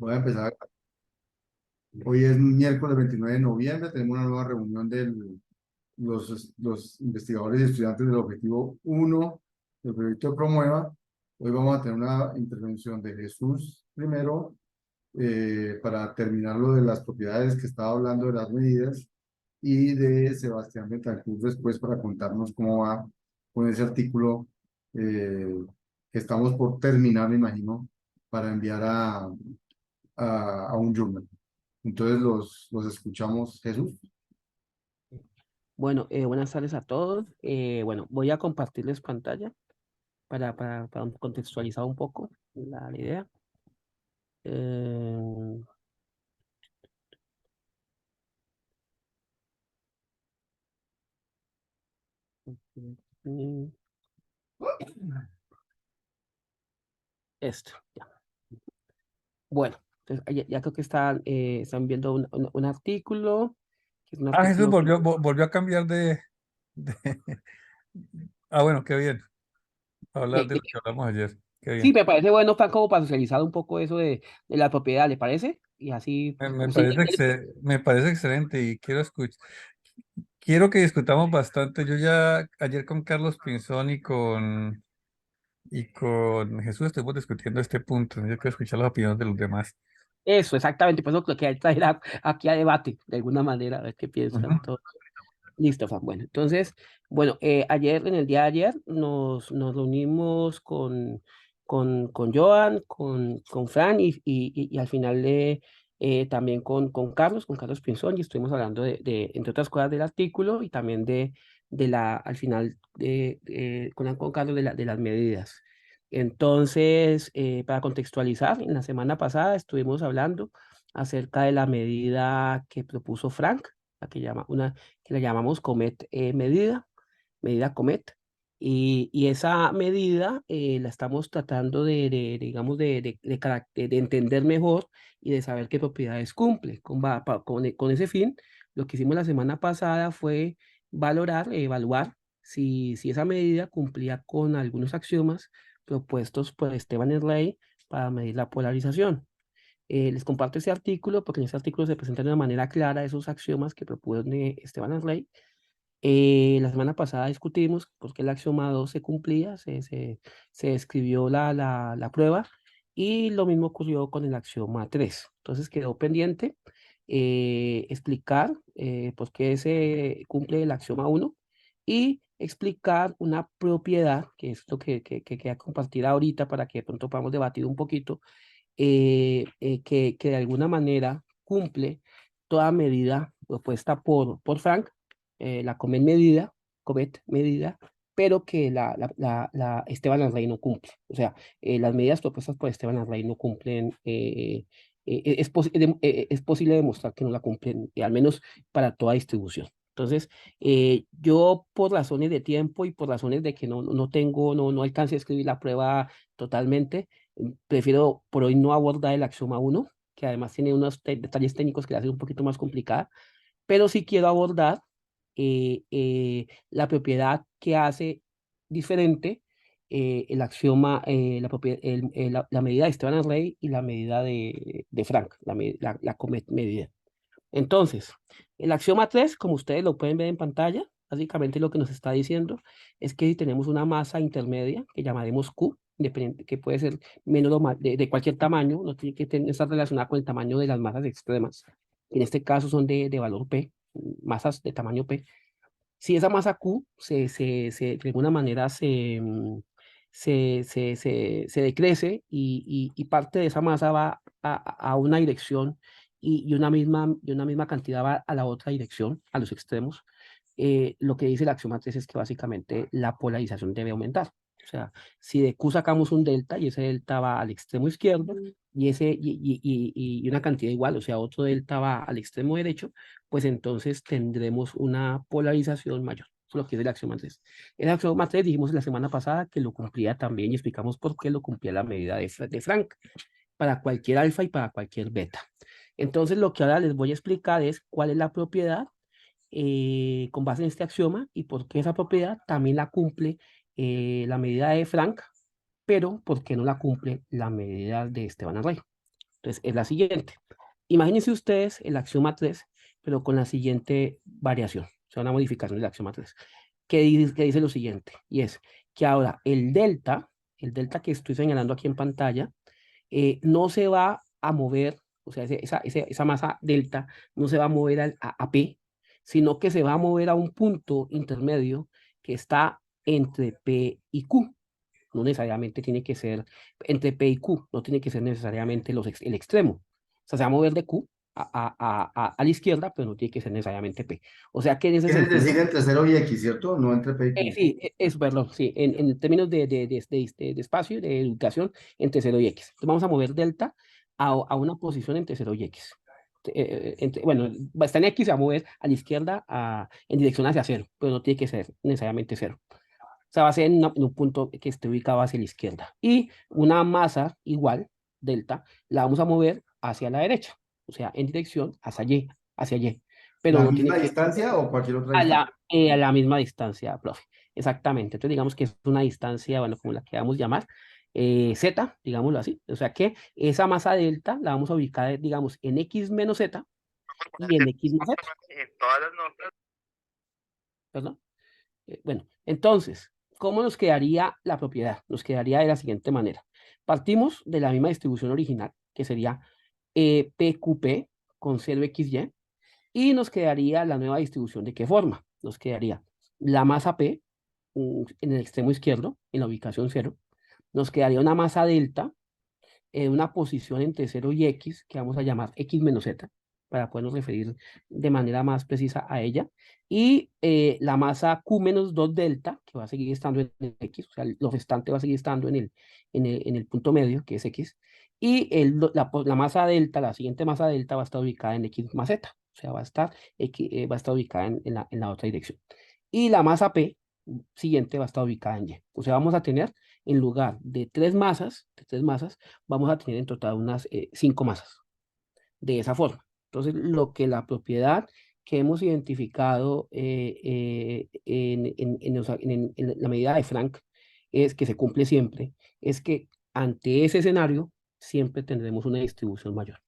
Voy a empezar. Hoy es miércoles 29 de noviembre. Tenemos una nueva reunión de los investigadores y estudiantes del objetivo uno del proyecto de Promueva. Hoy vamos a tener una intervención de Jesús primero para terminar lo de las propiedades que estaba hablando de las medidas y de Sebastián Betancourt después para contarnos cómo va con ese artículo eh, que estamos por terminar, me imagino, para enviar a un journal. Entonces los escuchamos, Jesús. Bueno, buenas tardes a todos. Bueno, voy a compartirles pantalla para contextualizar un poco la idea. Eh, mm, Esto, ya. Bueno, entonces, ya creo que están viendo un artículo, que es un Ah, Jesús artículo que... volvió a cambiar de- Ah, bueno, qué bien. Hablar que- de que- lo que hablamos ayer. Qué sí, bien. me parece bueno, Fran, como para socializar un poco eso de la propiedad, ¿le parece? Y así, Me usted parece, me parece excelente y quiero que discutamos bastante. Yo ya ayer con Carlos Pinzón y con Jesús estuvimos discutiendo este punto. Yo quiero escuchar las opiniones de los demás. eso, exactamente, por eso creo que hay que traer aquí a debate, de alguna manera, a ver qué Ujú. piensan todos. Listo, Fran. Bueno, entonces, bueno, ayer, en el día de ayer, nos reunimos con Joan, con Fran y al final también con Carlos Pinzón, y estuvimos hablando entre otras cosas, del artículo y también al final, con Carlos de las medidas. Entonces, para contextualizar, en la semana pasada estuvimos hablando acerca de la medida que propuso Frank, la que la llamamos Comet medida Comet, y esa medida la estamos tratando digamos, de entender mejor y de saber qué propiedades cumple. Con ese fin, lo que hicimos la semana pasada fue evaluar si esa medida cumplía con algunos axiomas propuestos por Esteban Rey para medir la polarización. Les comparto ese artículo porque en ese artículo se presentan de una manera clara esos axiomas que propone Esteban Rey. La semana pasada discutimos porque el axioma 2 se cumplía, se describió la prueba, y lo mismo ocurrió con el axioma 3. Entonces quedó pendiente explicar por qué se cumple el axioma 1 y explicar una propiedad, que es lo que queda compartida ahorita para que de pronto podamos debatir un poquito, que de alguna manera cumple toda medida propuesta por Frank, la Comet medida, pero que la Esteban Larraín no cumple. O sea, las medidas propuestas por Esteban Larraín no cumplen. Es posible demostrar que no la cumplen, al menos para toda distribución. Entonces, yo, por razones de tiempo y por razones de que no alcancé a escribir la prueba totalmente, prefiero por hoy no abordar el axioma 1, que además tiene unos detalles técnicos que la hacen un poquito más complicada, pero sí quiero abordar la propiedad que hace diferente el axioma, la medida de Esteban Rey y la medida de Frank, la Comet medida. Entonces, el axioma 3, como ustedes lo pueden ver en pantalla, básicamente lo que nos está diciendo es que si tenemos una masa intermedia, que llamaremos Q, independiente, que puede ser menos o más, de cualquier tamaño, no tiene que estar relacionada con el tamaño de las masas extremas, en este caso son de valor P, masas de tamaño P. Si esa masa Q de alguna manera se decrece y parte de esa masa va a una dirección y una misma cantidad va a la otra dirección, a los extremos, lo que dice el axioma 3 es que básicamente la polarización debe aumentar. O sea, si de Q sacamos un delta y ese delta va al extremo izquierdo y una cantidad igual, o sea, otro delta va al extremo derecho, pues entonces tendremos una polarización mayor. Eso es lo que es el axioma 3. El axioma 3 dijimos la semana pasada que lo cumplía también y explicamos por qué lo cumplía la medida de Frank para cualquier alfa y para cualquier beta. Entonces, lo que ahora les voy a explicar es cuál es la propiedad con base en este axioma y por qué esa propiedad también la cumple la medida de Frank, pero por qué no la cumple la medida de Esteban Array. Entonces, es la siguiente. Imagínense ustedes el axioma 3, pero con la siguiente variación, o sea, una modificación del axioma 3, que dice lo siguiente, y es que ahora el delta que estoy señalando aquí en pantalla, no se va a mover, o sea, esa masa delta no se va a mover a P, sino que se va a mover a un punto intermedio que está entre P y Q. No necesariamente tiene que ser entre P y Q, no tiene que ser necesariamente el extremo. O sea, se va a mover de Q a la izquierda, pero no tiene que ser necesariamente P. O sea que en ese ¿Quieres sentido, decir entre 0 y X, cierto? No entre P y Q. sí, eso, perdón, sí, en términos de espacio, de ubicación, entre 0 y X. Entonces vamos a mover delta a una posición entre 0 y X. Bueno, va a estar en X, se va a mover a la izquierda en dirección hacia 0, pero no tiene que ser necesariamente 0. O sea, va a ser en un punto que esté ubicado hacia la izquierda. Y una masa igual, delta, la vamos a mover hacia la derecha, o sea, en dirección hacia Y. Pero ¿La no tiene misma que distancia o cualquier otra distancia? a la misma distancia, profe. Exactamente. Entonces, digamos que es una distancia, bueno, como la queramos llamar, Z, digámoslo así. O sea que esa masa delta la vamos a ubicar, digamos, en X menos Z y en X más Z. ¿Perdón? Bueno, entonces, ¿cómo nos quedaría la propiedad? Nos quedaría de la siguiente manera. Partimos de la misma distribución original, que sería PQP con 0XY, y nos quedaría la nueva distribución. ¿De qué forma? Nos quedaría la masa P en el extremo izquierdo, en la ubicación 0. Nos quedaría una masa delta en una posición entre 0 y X, que vamos a llamar X menos Z, para podernos referir de manera más precisa a ella, y la masa Q menos 2 delta, que va a seguir estando en X, o sea, lo restante va a seguir estando en el punto medio, que es X, y la masa delta, la siguiente masa delta va a estar ubicada en X más Z, o sea, va a estar ubicada en la otra dirección. Y la masa P siguiente va a estar ubicada en Y. O sea, vamos a tener, en lugar de tres masas, vamos a tener en total unas 5 masas. De esa forma. Entonces, lo que la propiedad que hemos identificado en la medida de Frank es que se cumple siempre, es que ante ese escenario siempre tendremos una distribución mayor,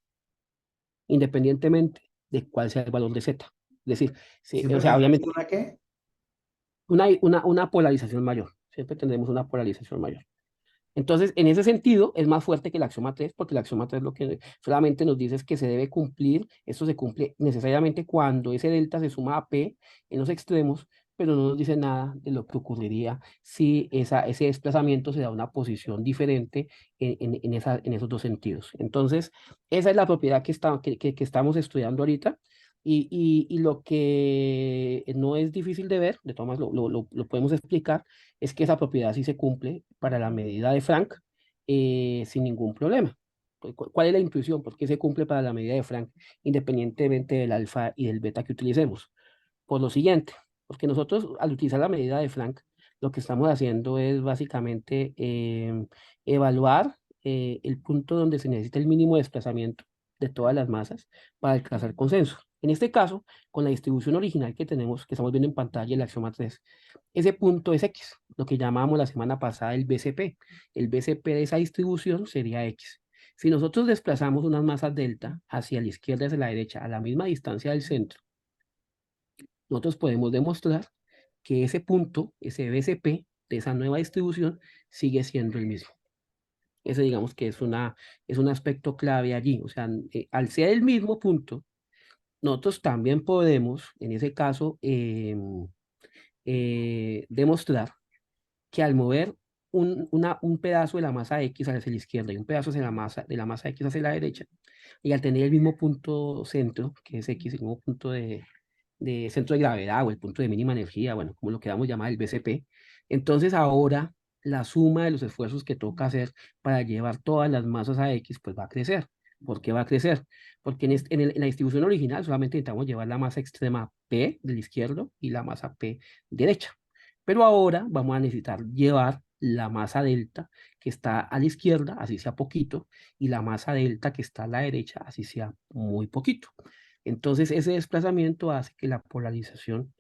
independientemente de cuál sea el valor de Z. Es decir, o ¿Siempre sea, tendremos obviamente una qué? una polarización mayor, siempre tendremos una polarización mayor. Entonces, en ese sentido, es más fuerte que el axioma 3, porque el axioma 3 lo que solamente nos dice es que se debe cumplir, esto se cumple necesariamente cuando ese delta se suma a P en los extremos, pero no nos dice nada de lo que ocurriría si ese desplazamiento se da a una posición diferente en esos dos sentidos. Entonces, esa es la propiedad que estamos estudiando ahorita. Y lo que no es difícil de ver, de todas maneras lo podemos explicar, es que esa propiedad sí se cumple para la medida de Frank sin ningún problema. ¿Cuál es la intuición? ¿Por qué se cumple para la medida de Frank independientemente del alfa y del beta que utilicemos? Por lo siguiente, porque nosotros al utilizar la medida de Frank, lo que estamos haciendo es básicamente evaluar el punto donde se necesita el mínimo desplazamiento de todas las masas para alcanzar consenso. En este caso, con la distribución original que tenemos, que estamos viendo en pantalla, el axioma 3, ese punto es X, lo que llamamos la semana pasada el BCP. El BCP de esa distribución sería X. Si nosotros desplazamos unas masas delta hacia la izquierda y hacia la derecha a la misma distancia del centro, nosotros podemos demostrar que ese punto, ese BCP de esa nueva distribución, sigue siendo el mismo. Ese digamos que es un aspecto clave allí. O sea, al ser el mismo punto, nosotros también podemos, en ese caso, demostrar que al mover un pedazo de la masa X hacia la izquierda y un pedazo de la masa X hacia la derecha, y al tener el mismo punto centro, que es X, el mismo punto de centro de gravedad o el punto de mínima energía, bueno, como lo queramos llamar, el BCP, entonces ahora la suma de los esfuerzos que toca hacer para llevar todas las masas a X, pues va a crecer. ¿Por qué va a crecer? Porque en la distribución original solamente necesitamos llevar la masa extrema P del izquierdo y la masa P derecha. Pero ahora vamos a necesitar llevar la masa delta que está a la izquierda, así sea poquito, y la masa delta que está a la derecha, así sea muy poquito. Entonces, ese desplazamiento hace que la polarización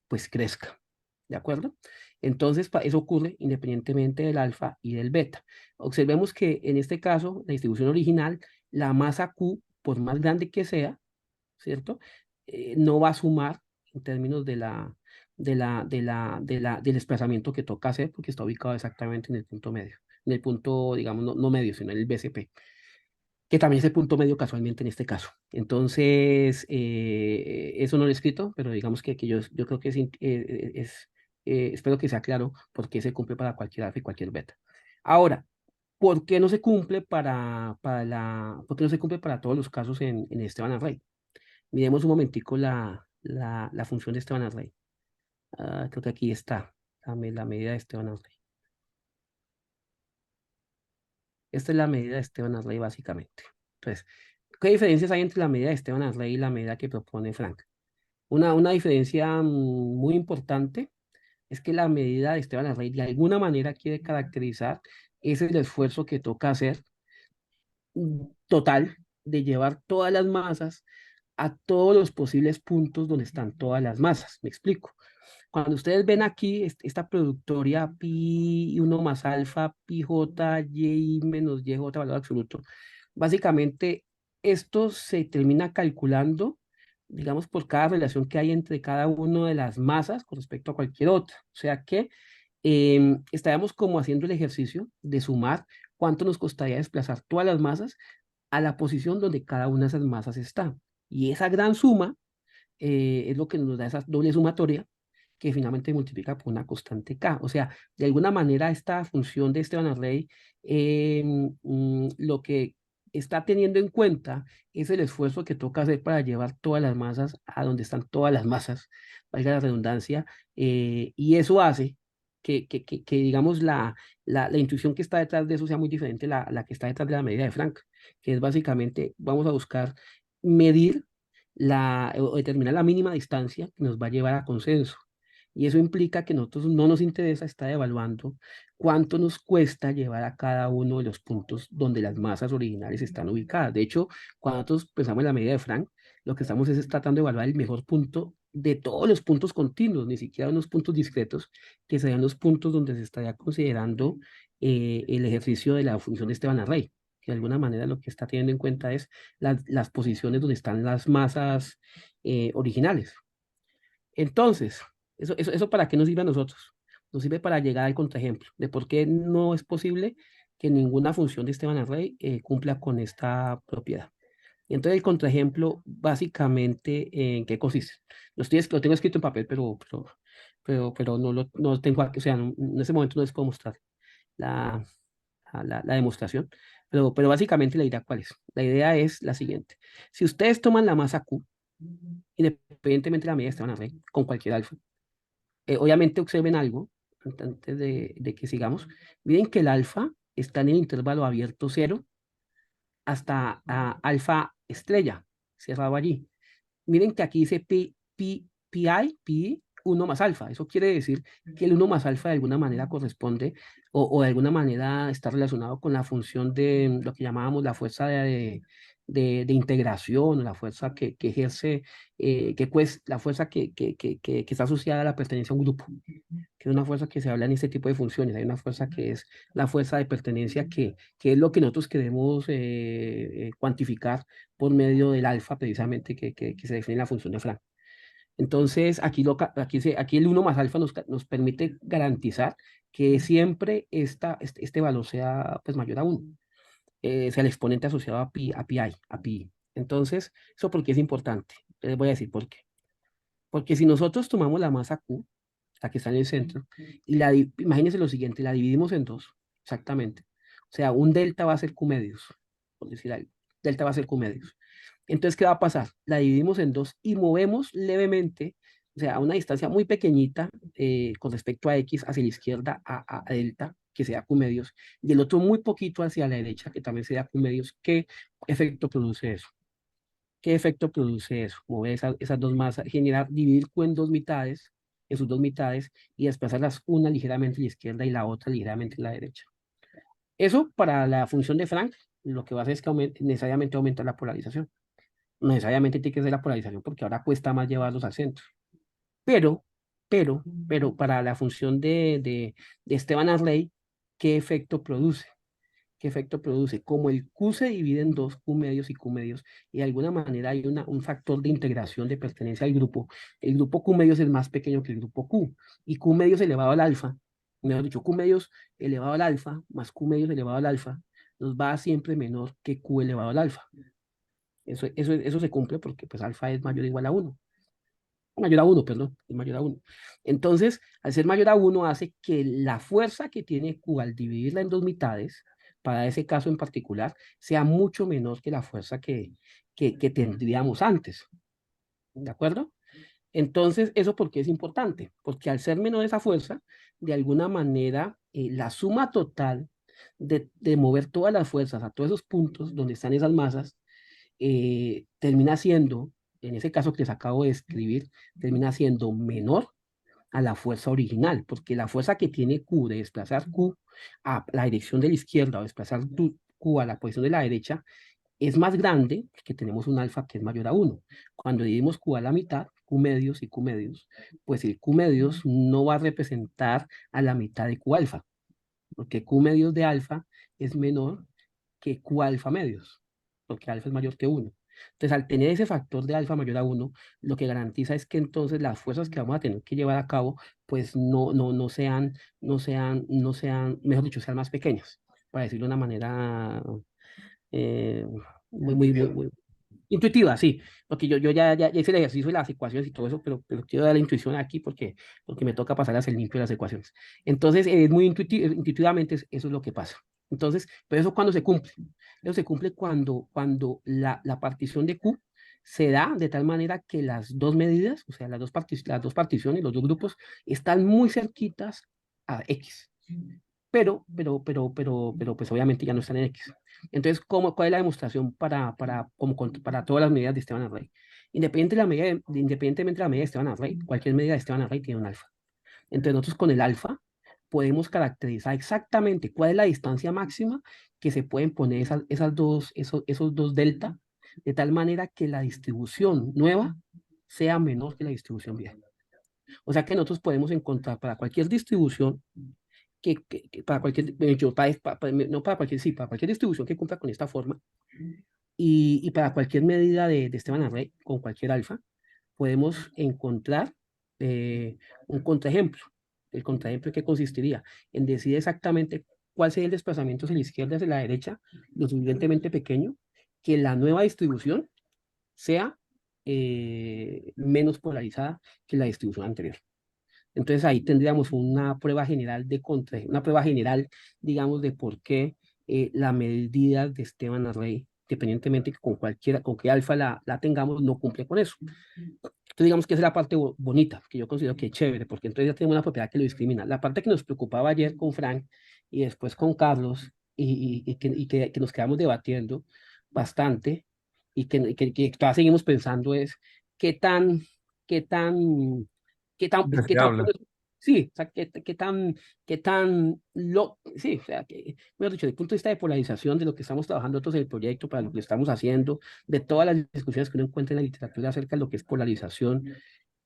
pues crezca, ¿de acuerdo? Entonces, eso ocurre independientemente del alfa y del beta. Observemos que en este caso, la distribución original, la masa Q, por más grande que sea, ¿cierto? No va a sumar en términos del desplazamiento que toca hacer porque está ubicado exactamente en el punto medio, en el punto, digamos, no medio, sino en el BCP, que también es el punto medio casualmente en este caso. Entonces, eso no lo he escrito, pero digamos que yo creo que espero que sea claro por qué se cumple para cualquier alfa y cualquier beta. Ahora, ¿por qué no se cumple por qué no se cumple para todos los casos en Esteban Array? Miremos un momentico la función de Esteban Array. Creo que aquí está, la medida de Esteban Array. Esta es la medida de Esteban Array básicamente. Entonces, ¿qué diferencias hay entre la medida de Esteban Array y la medida que propone Frank? Una diferencia muy importante es que la medida de Esteban Array de alguna manera quiere caracterizar ese el esfuerzo que toca hacer total de llevar todas las masas a todos los posibles puntos donde están todas las masas. Me explico. Cuando ustedes ven aquí esta productoria pi 1 más alfa, pi j, y menos y j valor absoluto, básicamente esto se termina calculando, digamos, por cada relación que hay entre cada una de las masas con respecto a cualquier otra. O sea que estaríamos como haciendo el ejercicio de sumar cuánto nos costaría desplazar todas las masas a la posición donde cada una de esas masas está. Y esa gran suma es lo que nos da esa doble sumatoria que finalmente multiplica por una constante k. O sea, de alguna manera esta función de Esteban Array lo que está teniendo en cuenta es el esfuerzo que toca hacer para llevar todas las masas a donde están todas las masas, valga la redundancia, y eso hace que digamos, la intuición que está detrás de eso sea muy diferente a la que está detrás de la medida de Frank, que es básicamente, vamos a buscar medir o determinar la mínima distancia que nos va a llevar a consenso. Y eso implica que nosotros no nos interesa estar evaluando cuánto nos cuesta llevar a cada uno de los puntos donde las masas originales están ubicadas. De hecho, cuando nosotros pensamos en la medida de Frank, lo que estamos es tratando de evaluar el mejor punto de todos los puntos continuos, ni siquiera unos puntos discretos, que serían los puntos donde se estaría considerando el ejercicio de la función de Esteban Array, que de alguna manera lo que está teniendo en cuenta es las posiciones donde están las masas originales. Entonces, ¿eso para qué nos sirve a nosotros? Nos sirve para llegar al contraejemplo de por qué no es posible que ninguna función de Esteban Array cumpla con esta propiedad. Y entonces el contraejemplo, básicamente, ¿en qué consiste? Lo tengo escrito en papel, pero no lo tengo aquí, o sea, en ese momento no les puedo mostrar la, la demostración, pero básicamente la idea, ¿cuál es? La idea es la siguiente. Si ustedes toman la masa Q, independientemente de la medida de Esteban Array, con cualquier alfa, obviamente observen algo antes de que sigamos. Miren que el alfa está en el intervalo abierto 0 hasta alfa estrella, cerrado allí. Miren que aquí dice pi 1 más alfa. Eso quiere decir que el 1 más alfa de alguna manera corresponde o de alguna manera está relacionado con la función de lo que llamábamos la fuerza de integración, la fuerza que ejerce, la fuerza que está asociada a la pertenencia a un grupo, que es una fuerza que se habla en este tipo de funciones. Hay una fuerza que es la fuerza de pertenencia, que es lo que nosotros queremos cuantificar por medio del alfa, precisamente, que se define en la función de Frank. Entonces, aquí el 1 más alfa nos permite garantizar que siempre este valor sea pues, mayor a 1, sea el exponente asociado a pi. Entonces, ¿eso por qué es importante? Les voy a decir por qué. Porque si nosotros tomamos la masa Q, la que está en el centro, y imagínense lo siguiente, la dividimos en dos, exactamente. O sea, un delta va a ser Q medios, por decir algo. Delta va a ser Q medios. Entonces, ¿qué va a pasar? La dividimos en dos y movemos levemente, o sea, a una distancia muy pequeñita con respecto a X hacia la izquierda a delta, que sea Q medios, y el otro muy poquito hacia la derecha, que también sea Q medios. ¿Qué efecto produce eso? ¿Qué efecto produce eso? Mover esas dos masas, dividir Q en dos mitades, en sus dos mitades, y desplazarlas una ligeramente a la izquierda y la otra ligeramente a la derecha. Eso para la función de Frank, lo que va a hacer es que necesariamente aumenta la polarización. No necesariamente tiene que ser la polarización porque ahora cuesta más llevarlos al centro. Pero pero para la función de Esteban Arley, ¿qué efecto produce? ¿Qué efecto produce? Como el Q se divide en dos, Q medios y Q medios, y de alguna manera hay un factor de integración de pertenencia al grupo, el grupo Q medios es más pequeño que el grupo Q, y Q medios elevado al alfa, mejor dicho, Q medios elevado al alfa, más Q medios elevado al alfa, nos va a siempre menor que Q elevado al alfa. Eso se cumple porque pues alfa es mayor o igual a uno, mayor a uno, perdón, es mayor a uno. Entonces, al ser mayor a uno hace que la fuerza que tiene Q al dividirla en dos mitades, para ese caso en particular, sea mucho menor que la fuerza que tendríamos antes. ¿De acuerdo? Entonces, ¿eso por qué es importante? Porque al ser menor esa fuerza, de alguna manera, la suma total de mover todas las fuerzas a todos esos puntos donde están esas masas, termina siendo, en ese caso que les acabo de escribir, termina siendo menor a la fuerza original, porque la fuerza que tiene Q de desplazar Q a la dirección de la izquierda o desplazar Q a la posición de la derecha es más grande que tenemos un alfa que es mayor a uno. Cuando dividimos Q a la mitad, Q medios y Q medios, pues el Q medios no va a representar a la mitad de Q alfa, porque Q medios de alfa es menor que Q alfa medios, porque alfa es mayor que uno. Entonces, al tener ese factor de alfa mayor a uno, lo que garantiza es que entonces las fuerzas que vamos a tener que llevar a cabo, pues no sean, mejor dicho, sean más pequeñas, para decirlo de una manera eh, muy intuitiva, sí, porque yo ya hice el ejercicio de las ecuaciones y todo eso, pero quiero dar la intuición aquí porque me toca pasarlas el limpio de las ecuaciones. Entonces, muy intuitivamente eso es lo que pasa. Entonces, pero eso cuando se cumple. Eso se cumple cuando la partición de Q se da de tal manera que las dos medidas, o sea, las dos particiones, los dos grupos, están muy cerquitas a X. Pero pues obviamente ya no están en X. Entonces, ¿cuál es la demostración para todas las medidas de Esteban Array? Independientemente de la medida de Esteban Array, cualquier medida de Esteban Array tiene un alfa. Entonces, nosotros con el alfa podemos caracterizar exactamente cuál es la distancia máxima que se pueden poner esos dos delta, de tal manera que la distribución nueva sea menor que la distribución vieja. O sea que nosotros podemos encontrar para cualquier distribución para cualquier, no para cualquier, sí, para cualquier distribución que cumpla con esta forma y para cualquier medida de Esteban Array con cualquier alfa, podemos encontrar un contraejemplo. El contraejemplo que consistiría en decir exactamente cuál sería el desplazamiento hacia la izquierda, hacia la derecha, lo suficientemente pequeño, que la nueva distribución sea menos polarizada que la distribución anterior. Entonces ahí tendríamos una prueba general una prueba general, digamos, de por qué la medida de Esteban Array, independientemente que con qué alfa la tengamos, no cumple con eso. Entonces digamos que esa es la parte bonita, que yo considero que es chévere, porque entonces ya tenemos una propiedad que lo discrimina. La parte que nos preocupaba ayer con Frank y después con Carlos que nos quedamos debatiendo bastante que todavía seguimos pensando es qué tan, qué tan qué tan, Deseable. sí, o sea, sí, o sea, mejor dicho, desde el punto de vista de polarización de lo que estamos trabajando nosotros en el proyecto, para lo que estamos haciendo, de todas las discusiones que uno encuentra en la literatura acerca de lo que es polarización,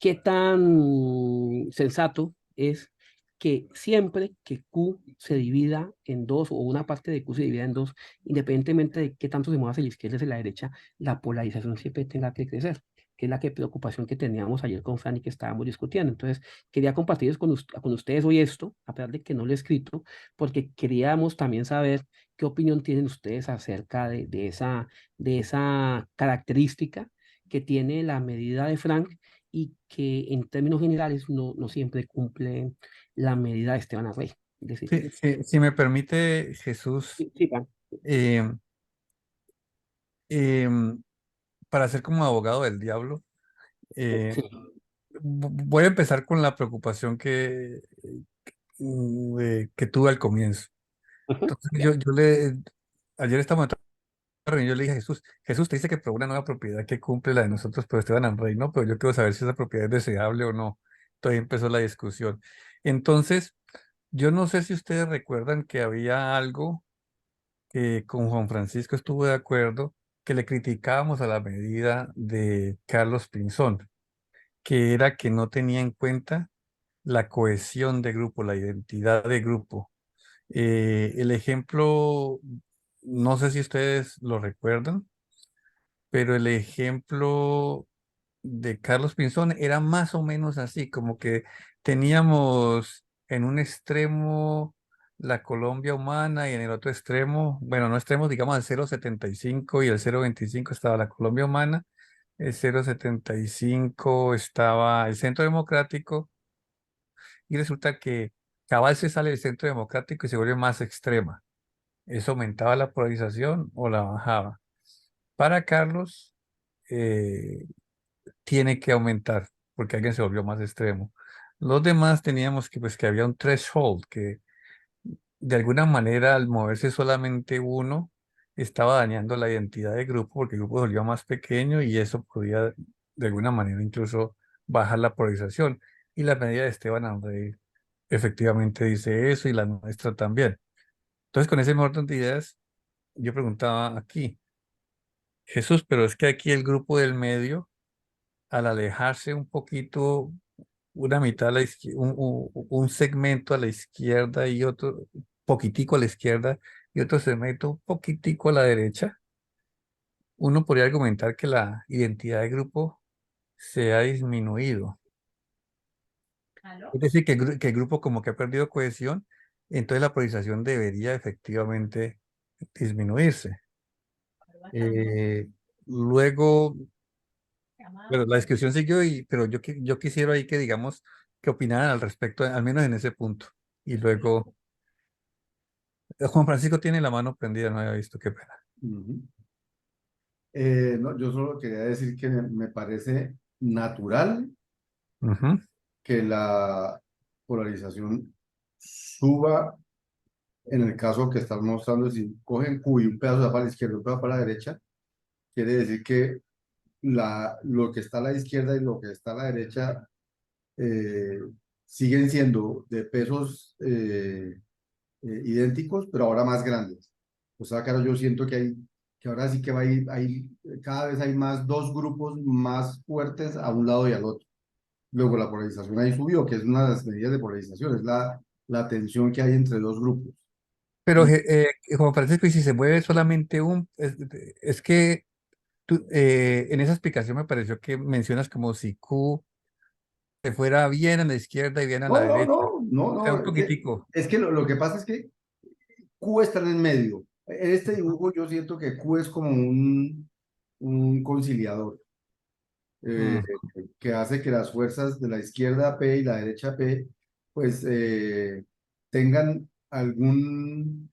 qué tan sensato es que siempre que Q se divida en dos o una parte de Q se divida en dos, independientemente de qué tanto se mueva hacia la izquierda o hacia la derecha, la polarización siempre tenga que crecer, que es la preocupación que teníamos ayer con Fran y que estábamos discutiendo. Entonces, quería compartir con ustedes hoy esto, a pesar de que no lo he escrito, porque queríamos también saber qué opinión tienen ustedes acerca de esa característica que tiene la medida de Frank y que en términos generales no siempre cumple la medida de Esteban Arrey. Es decir, Si me permite, Jesús, sí, Frank. eh, em, para ser como abogado del diablo, eh, Sí. voy a empezar con la preocupación que tuve al comienzo. Ujú. Entonces ayer estamos en otra reunión, yo le dije a Jesús, Jesús te dice que probó una nueva propiedad que cumple la de nosotros, pero Esteban Amrey, ¿no? Pero yo quiero saber si esa propiedad es deseable o no. Entonces empezó la discusión. Entonces, yo no sé si ustedes recuerdan que había algo que con Juan Francisco estuvo de acuerdo, que le criticábamos a la medida de Carlos Pinzón, que era que no tenía en cuenta la cohesión de grupo, la identidad de grupo. El ejemplo, no sé si ustedes lo recuerdan, pero el ejemplo de Carlos Pinzón era más o menos así, como que teníamos en un extremo la Colombia humana y en el otro extremo, bueno, no extremos, digamos el 0,75 y el 0,25 estaba la Colombia humana, el 0,75 estaba el Centro Democrático y resulta que cabal se sale del Centro Democrático y se vuelve más extrema. ¿Eso aumentaba la polarización o la bajaba? Para Carlos, eh, tiene que aumentar porque alguien se volvió más extremo. Los demás teníamos que, pues, que había un threshold, que de alguna manera al moverse solamente uno estaba dañando la identidad del grupo porque el grupo se volvió más pequeño y eso podía de alguna manera incluso bajar la polarización. Y la medida de Esteban André efectivamente dice eso y la nuestra también. Entonces, con ese orden de ideas, yo preguntaba aquí, Jesús, pero es que aquí el grupo del medio, al alejarse un poquito, una mitad a la izquierda, un segmento a la izquierda y otro poquitico a la izquierda y otro segmento un poquitico a la derecha, uno podría argumentar que la identidad de grupo se ha disminuido. Es decir, que el grupo como que ha perdido cohesión, entonces la polarización debería efectivamente disminuirse. Eh, luego, bueno, la discusión siguió, pero yo quisiera ahí que digamos que opinaran al respecto, al menos en ese punto. Y luego, Juan Francisco tiene la mano prendida, no había visto, qué pena. Ujú. No, yo solo quería decir que me parece natural Ujú. que la polarización suba en el caso que estás mostrando. Si cogen Q y un pedazo va para la izquierda y un pedazo para la derecha, quiere decir que lo que está a la izquierda y lo que está a la derecha eh, siguen siendo de pesos idénticos, pero ahora más grandes. O sea, claro, yo siento que ahora sí que cada vez hay más dos grupos más fuertes a un lado y al otro. Luego la polarización ahí subió, que es una de las medidas de polarización, es la tensión que hay entre dos grupos. Pero Juan Francisco, y si se mueve solamente es que en esa explicación me pareció que mencionas como si Q se fuera bien a la izquierda y bien a la No, no, derecha. no, no, O sea, un no, poquitico. es que lo que pasa es que Q está en el medio. En este dibujo yo siento que Q es como un conciliador. eh, Mm, que hace que las fuerzas de la izquierda P y la derecha P, pues tengan algún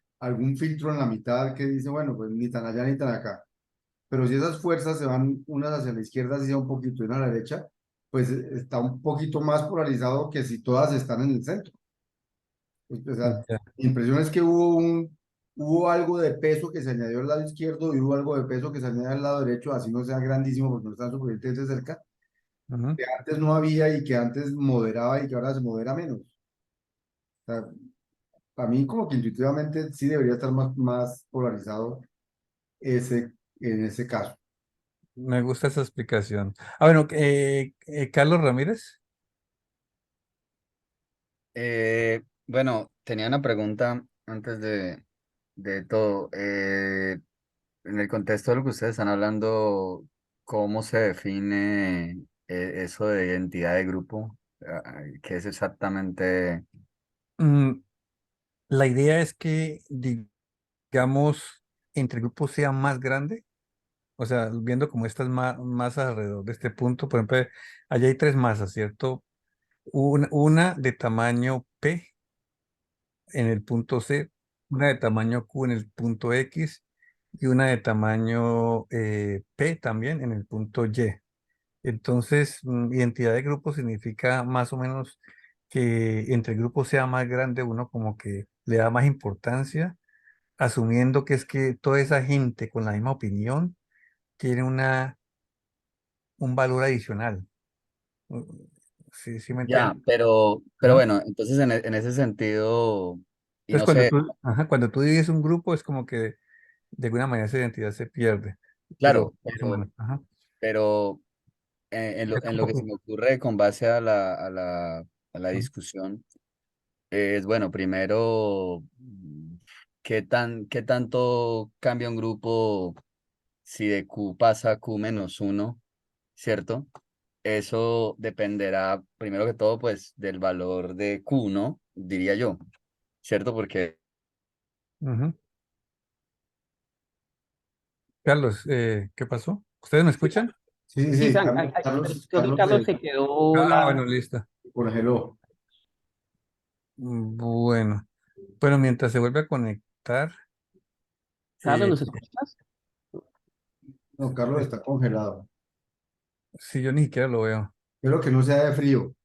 filtro en la mitad que dice, bueno, pues ni tan allá ni tan acá. Pero si esas fuerzas se van unas hacia la izquierda, así sea un poquito, y una a la derecha, pues está un poquito más polarizado que si todas están en el centro. O sea, ya. mi impresión es que hubo algo de peso que se añadió al lado izquierdo y hubo algo de peso que se añadió al lado derecho, así no sea grandísimo porque no están suficientemente cerca, Ujú. que antes no había y que antes moderaba y que ahora se modera menos. O sea, para mí como que intuitivamente sí debería estar más polarizado ese, en ese caso. Me gusta esa explicación. Ah, bueno, Carlos Ramírez. Bueno, tenía una pregunta antes de todo. En el contexto de lo que ustedes están hablando, ¿cómo se define eso de identidad de grupo? ¿Qué es exactamente? Mm, la idea es que, digamos, entre grupos sea más grande. O sea, viendo como estas masas alrededor de este punto, por ejemplo, allá hay tres masas, ¿cierto? Una de tamaño P en el punto C, una de tamaño Q en el punto X y una de tamaño P también en el punto Y. Entonces, identidad de grupo significa más o menos que entre el grupo sea más grande, uno como que le da más importancia, asumiendo que es que toda esa gente con la misma opinión tiene un valor adicional. Uh, Sí, sí me Ya, entiendes. pero Ajá. bueno, entonces en ese sentido, y Entonces, no sé, cuando tú divides un grupo, es como que de alguna manera esa identidad se pierde. Pero, claro, más o menos, pero en explica en un lo que se poco. me ocurre con base a la discusión es, bueno, primero, qué tanto cambia un grupo si de Q pasa a Q-1, ¿cierto? Eso dependerá, primero que todo, pues, del valor de Q, ¿no? Diría yo, ¿cierto? Porque Ujú. Carlos, ¿qué pasó? ¿Ustedes me escuchan? Sí, sí, Sí, sí, Frank, creo que Carlos Carlos se quedó Ah, la... bueno, listo. congeló. Bueno, bueno, mientras se vuelve a conectar, Carlos, eh, ¿nos escuchas? No, Carlos está congelado. si yo ni siquiera lo veo. Espero que no sea de frío.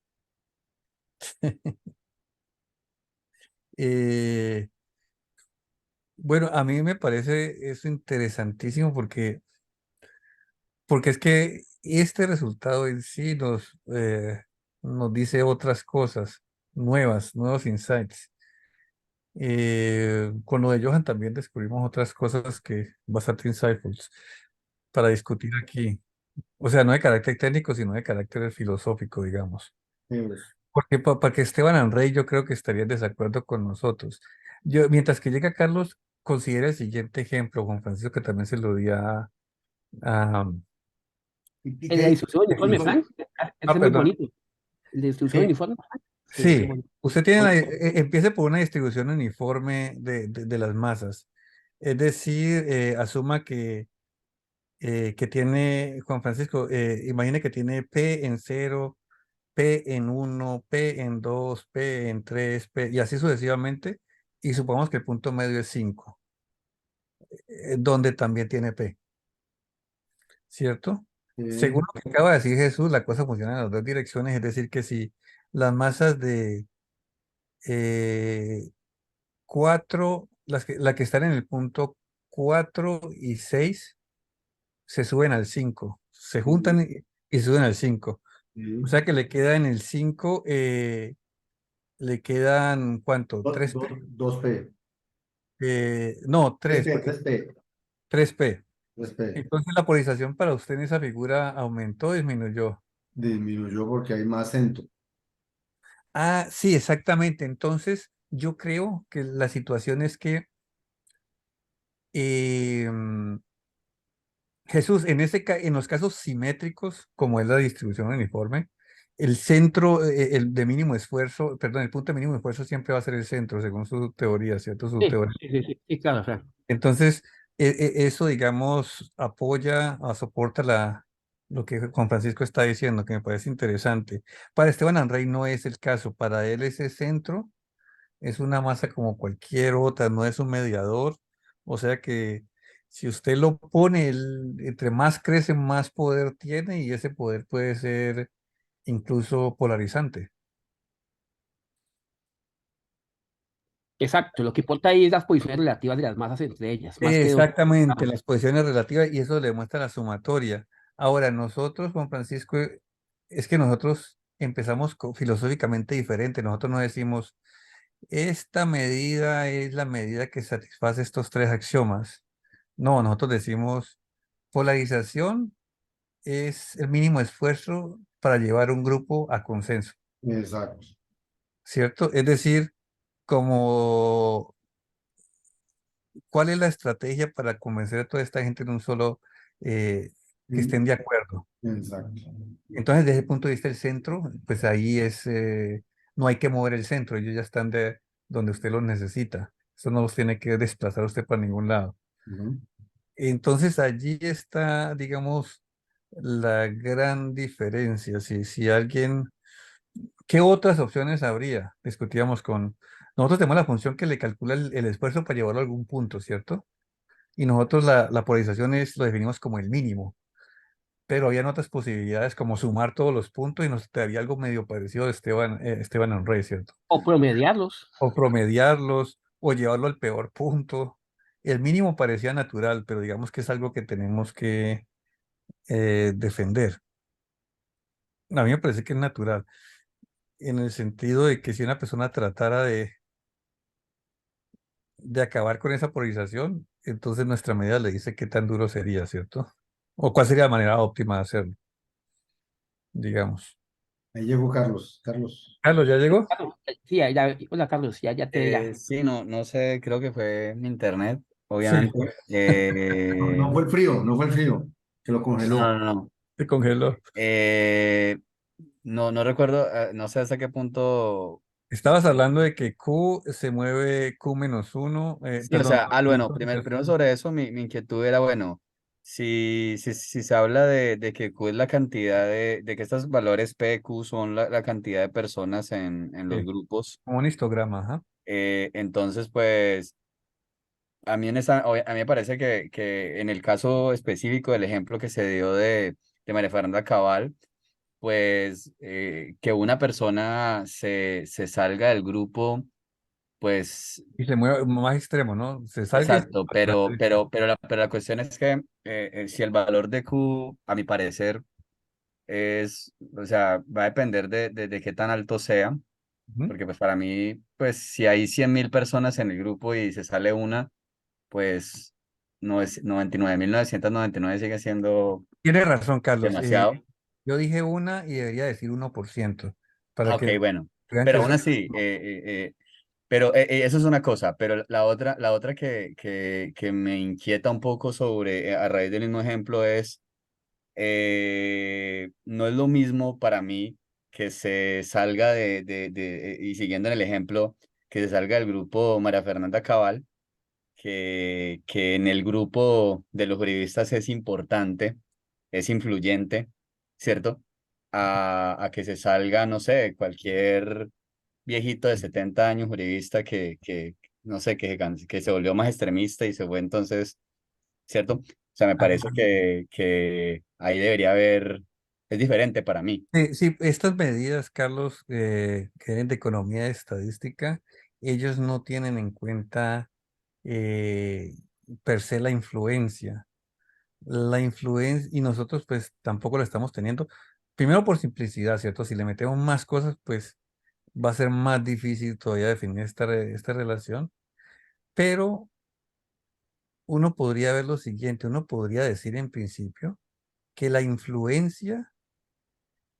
Eh, bueno, a mí me parece eso interesantísimo porque es que este resultado en sí nos dice otras cosas nuevos insights. Con lo de Johan también descubrimos otras cosas que bastante insightful para discutir aquí. O sea, no de carácter técnico, sino de carácter filosófico, digamos. Pues, Porque para que Esteban Anrey yo creo que estaría en desacuerdo con nosotros. Mientras que llega Carlos, considera el siguiente ejemplo, Juan Francisco, que también se lo di a- ¿y El de qué la dice? distribución de uniforme, Frank. Ese es muy perdón. bonito. El de distribución de Eh, uniforme, Frank. Sí, ese es sí, bonito. usted tiene Con- empiece por una distribución uniforme de las masas. Es decir, asuma que tiene, Juan Francisco, imagine que tiene P en 0, P en 1, P en 2, P en 3, P, y así sucesivamente, y supongamos que el punto medio es 5, donde también tiene P, ¿cierto? Según lo que acaba de decir Jesús, la cosa funciona en las dos direcciones, es decir, que si las masas de 4, la que están en el punto 4 y 6, se suben al 5, se juntan y suben al 5. O Sí. sea que le queda en el 5, le quedan, ¿cuánto? 3P. 2P. No, 3, 3P, porque 3P, 3P. 3P. Entonces la polarización para usted en esa figura aumentó o disminuyó. Disminuyó porque hay más centro. Ah, sí, exactamente. Entonces yo creo que la situación es que eh, Jesús, en los casos simétricos, como es la distribución uniforme, el centro, el de mínimo esfuerzo, perdón, el punto de mínimo esfuerzo siempre va a ser el centro, según su teoría, ¿cierto? Su Sí, teoría. sí, sí, sí, sí, claro, Frank. Entonces, eso, digamos, apoya o soporta lo que Juan Francisco está diciendo, que me parece interesante. Para Esteban Anrey no es el caso. Para él ese centro es una masa como cualquier otra, no es un mediador. O sea que si usted lo pone, entre más crece, más poder tiene y ese poder puede ser incluso polarizante. Exacto, lo que importa ahí es las posiciones relativas de las masas entre ellas, más que dónde Exactamente, estamos. las posiciones relativas y eso le muestra la sumatoria. Ahora, nosotros, Juan Francisco, es que nosotros empezamos filosóficamente diferente. Nosotros no decimos, esta medida es la medida que satisface estos tres axiomas. No, nosotros decimos, polarización es el mínimo esfuerzo para llevar un grupo a consenso, Exacto. ¿cierto? Es decir, como ¿cuál es la estrategia para convencer a toda esta gente de un solo, que estén de acuerdo? Exacto. Entonces, desde el punto de vista del centro, pues ahí no hay que mover el centro, ellos ya están de donde usted los necesita. Eso no los tiene que desplazar usted para ningún lado. Ujú. Entonces, allí está, digamos, la gran diferencia. Si alguien, ¿qué otras opciones habría? Discutíamos nosotros tenemos la función que le calcula el esfuerzo para llevarlo a algún punto, ¿cierto? Y nosotros la polarización lo definimos como el mínimo, pero habían otras posibilidades como sumar todos los puntos y nos daría algo medio parecido a Esteban Henry, ¿cierto? O promediarlos. O promediarlos o llevarlo al peor punto. El mínimo parecía natural, pero digamos que es algo que tenemos que defender. A mí me parece que es natural, en el sentido de que si una persona tratara de acabar con esa polarización, entonces nuestra medida le dice qué tan duro sería, ¿cierto? O cuál sería la manera óptima de hacerlo, digamos. Ahí llegó Carlos. Carlos. Carlos, ¿ya llegó? Carlos, sí, hola Carlos, ya. Sí, no sé, creo que fue mi internet, Sí, obviamente. No, no fue el frío, no fue el frío, que lo congeló. No. se congeló. Eh, no recuerdo, no sé hasta qué punto. Estabas hablando de que Q se mueve Q-1, Sí, o perdón, sea, bueno, primero sobre eso, mi inquietud era, bueno, si se habla de que Q es la cantidad de que estos valores P, Q son la cantidad de personas en los sí, grupos, como un histograma, ajá. entonces, pues, a mí me parece que en el caso específico del ejemplo que se dio de María Fernanda Cabal, pues, que una persona se salga del grupo, pues. Y se mueve más extremo, ¿no? Se salga y se Exacto, mueve a la derecha. pero la cuestión es que si el valor de Q, a mi parecer, o sea, va a depender de qué tan alto sea, Ujú. porque pues para mí, pues si hay 100.000 personas en el grupo y se sale una, pues no es 99.999 sigue siendo Tienes razón, Carlos. demasiado. Yo dije una y debería decir 1%, para Ok, que bueno, pueda pero aún entender. así, pero eso es una cosa, pero la otra que me inquieta un poco sobre, a raíz del mismo ejemplo es, no es lo mismo para mí que se salga y siguiendo en el ejemplo, que se salga del grupo María Fernanda Cabal, que en el grupo de los juristas es importante, es influyente, ¿cierto? A que se salga, no sé, cualquier viejito de 70 años juridista que no sé, que se volvió más extremista y se fue entonces, ¿cierto? O sea, me Ah, parece que ahí debería haber, es diferente para mí. sí, sí, estas medidas, Carlos, que vienen de economía y estadística, ellos no tienen en cuenta eh, per se la influencia. La influencia, y nosotros pues tampoco la estamos teniendo. Primero por simplicidad, ¿cierto? Si le metemos más cosas, pues va a ser más difícil todavía definir esta relación. Pero uno podría ver lo siguiente, uno podría decir en principio que la influencia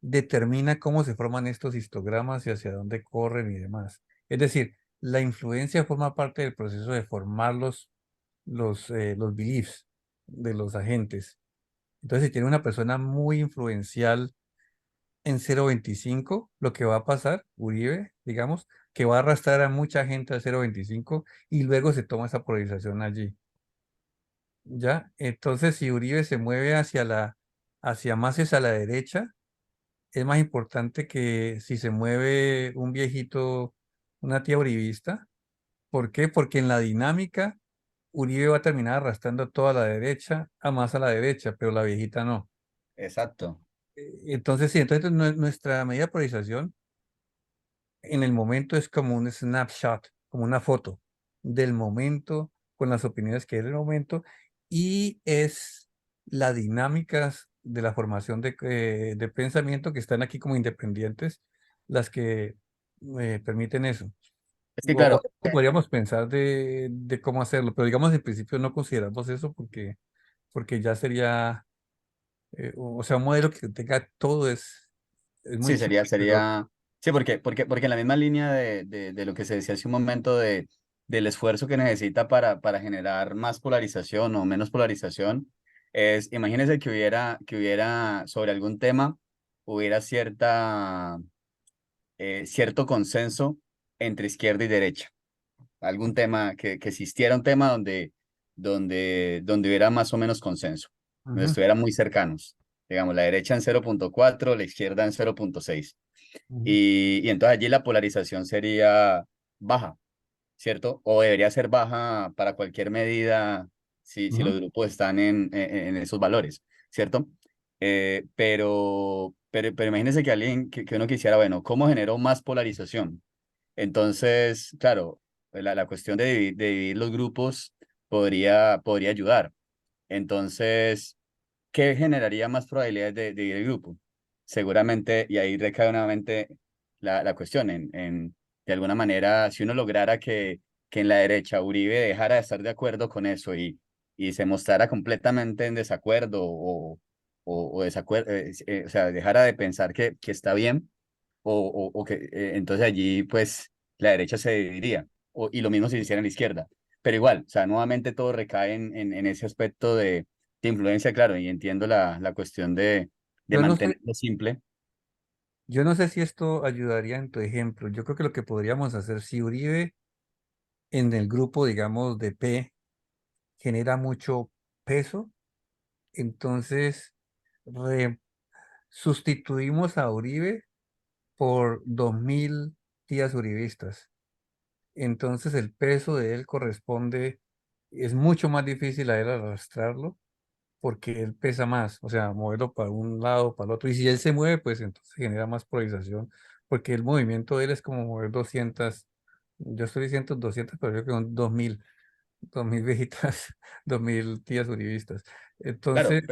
determina cómo se forman estos histogramas y hacia dónde corren y demás. Es decir, la influencia forma parte del proceso de formar los beliefs de los agentes. Entonces, si tiene una persona muy influencial en 0.25, lo que va a pasar, Uribe, digamos, que va a arrastrar a mucha gente a 0.25 y luego se toma esa polarización allí. ¿Ya? Entonces, si Uribe se mueve hacia más hacia la derecha, es más importante que si se mueve un viejito, una tía uribista. ¿Por qué? Porque en la dinámica, Uribe va a terminar arrastrando toda la derecha a más a la derecha, pero la viejita no. Exacto. Entonces, sí, entonces nuestra medida de polarización en el momento es como un snapshot, como una foto del momento, con las opiniones que hay en el momento, y es las dinámicas de la formación de pensamiento que están aquí como independientes, las que permiten eso. Es que O claro, podríamos pensar de cómo hacerlo, pero digamos en principio no consideramos eso porque ya sería, o sea, un modelo que tenga todo es muy sí, chévere, pero sí, porque en la misma línea de lo que se decía hace un momento del esfuerzo que necesita para generar más polarización o menos polarización, imagínese que hubiera sobre algún tema, hubiera cierto consenso entre izquierda y derecha, algún tema, que existiera un tema donde hubiera más o menos consenso, donde ujú, estuvieran muy cercanos, digamos, la derecha en 0.4, la izquierda en 0.6. ujú, Y entonces allí la polarización sería baja, ¿cierto? O debería ser baja para cualquier medida si ujú. los grupos están en esos valores, ¿cierto? Pero imagínense que alguien, que uno quisiera, bueno, ¿cómo generó más polarización? Entonces, claro, la cuestión de dividir los grupos podría ayudar. Entonces, ¿qué generaría más probabilidades de dividir el grupo? Seguramente, y ahí recae nuevamente la cuestión, de alguna manera, si uno lograra que en la derecha Uribe dejara de estar de acuerdo con eso y se mostrara completamente en desacuerdo o desacuerdo, o sea, dejara de pensar que está bien, o que entonces allí pues la derecha se dividiría, y lo mismo si se hiciera en la izquierda. Pero igual, o sea, nuevamente todo recae en ese aspecto de influencia, claro, y entiendo la cuestión de Yo no sé, mantenerlo simple. yo no sé si esto ayudaría en tu ejemplo. Yo creo que lo que podríamos hacer, si Uribe en el grupo, digamos, de P genera mucho peso, entonces re- sustituimos a Uribe por 2000 tías uribistas. Entonces el peso de él corresponde, es mucho más difícil a él arrastrarlo porque él pesa más, o sea, moverlo para un lado, para el otro. Y si él se mueve, pues entonces genera más polarización, porque el movimiento de él es como mover 200, yo estoy diciendo 200, pero yo creo que son 2000 viejitas, 2000 tías uribistas. Claro, Entonces,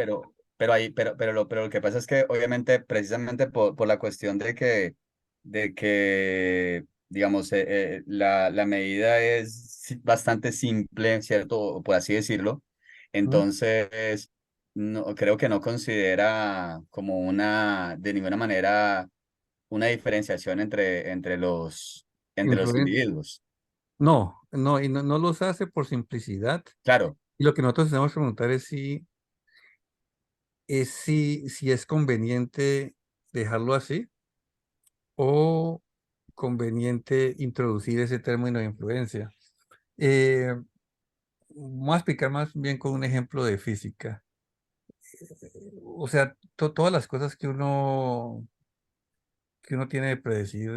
pero lo que pasa es que obviamente precisamente por la cuestión de que digamos, la medida es bastante simple, ¿cierto? O por así decirlo. ¿no? Entonces, no, creo que no considera como de ninguna manera, una diferenciación entre los Influen- individuos. no, no, y no, no los hace por simplicidad. Claro, Y lo que nosotros tenemos que preguntar es si es conveniente dejarlo así o conveniente introducir ese término de influencia. Eh, Voy a explicar más bien con un ejemplo de física. O sea, todas las cosas que uno tiene de predecir,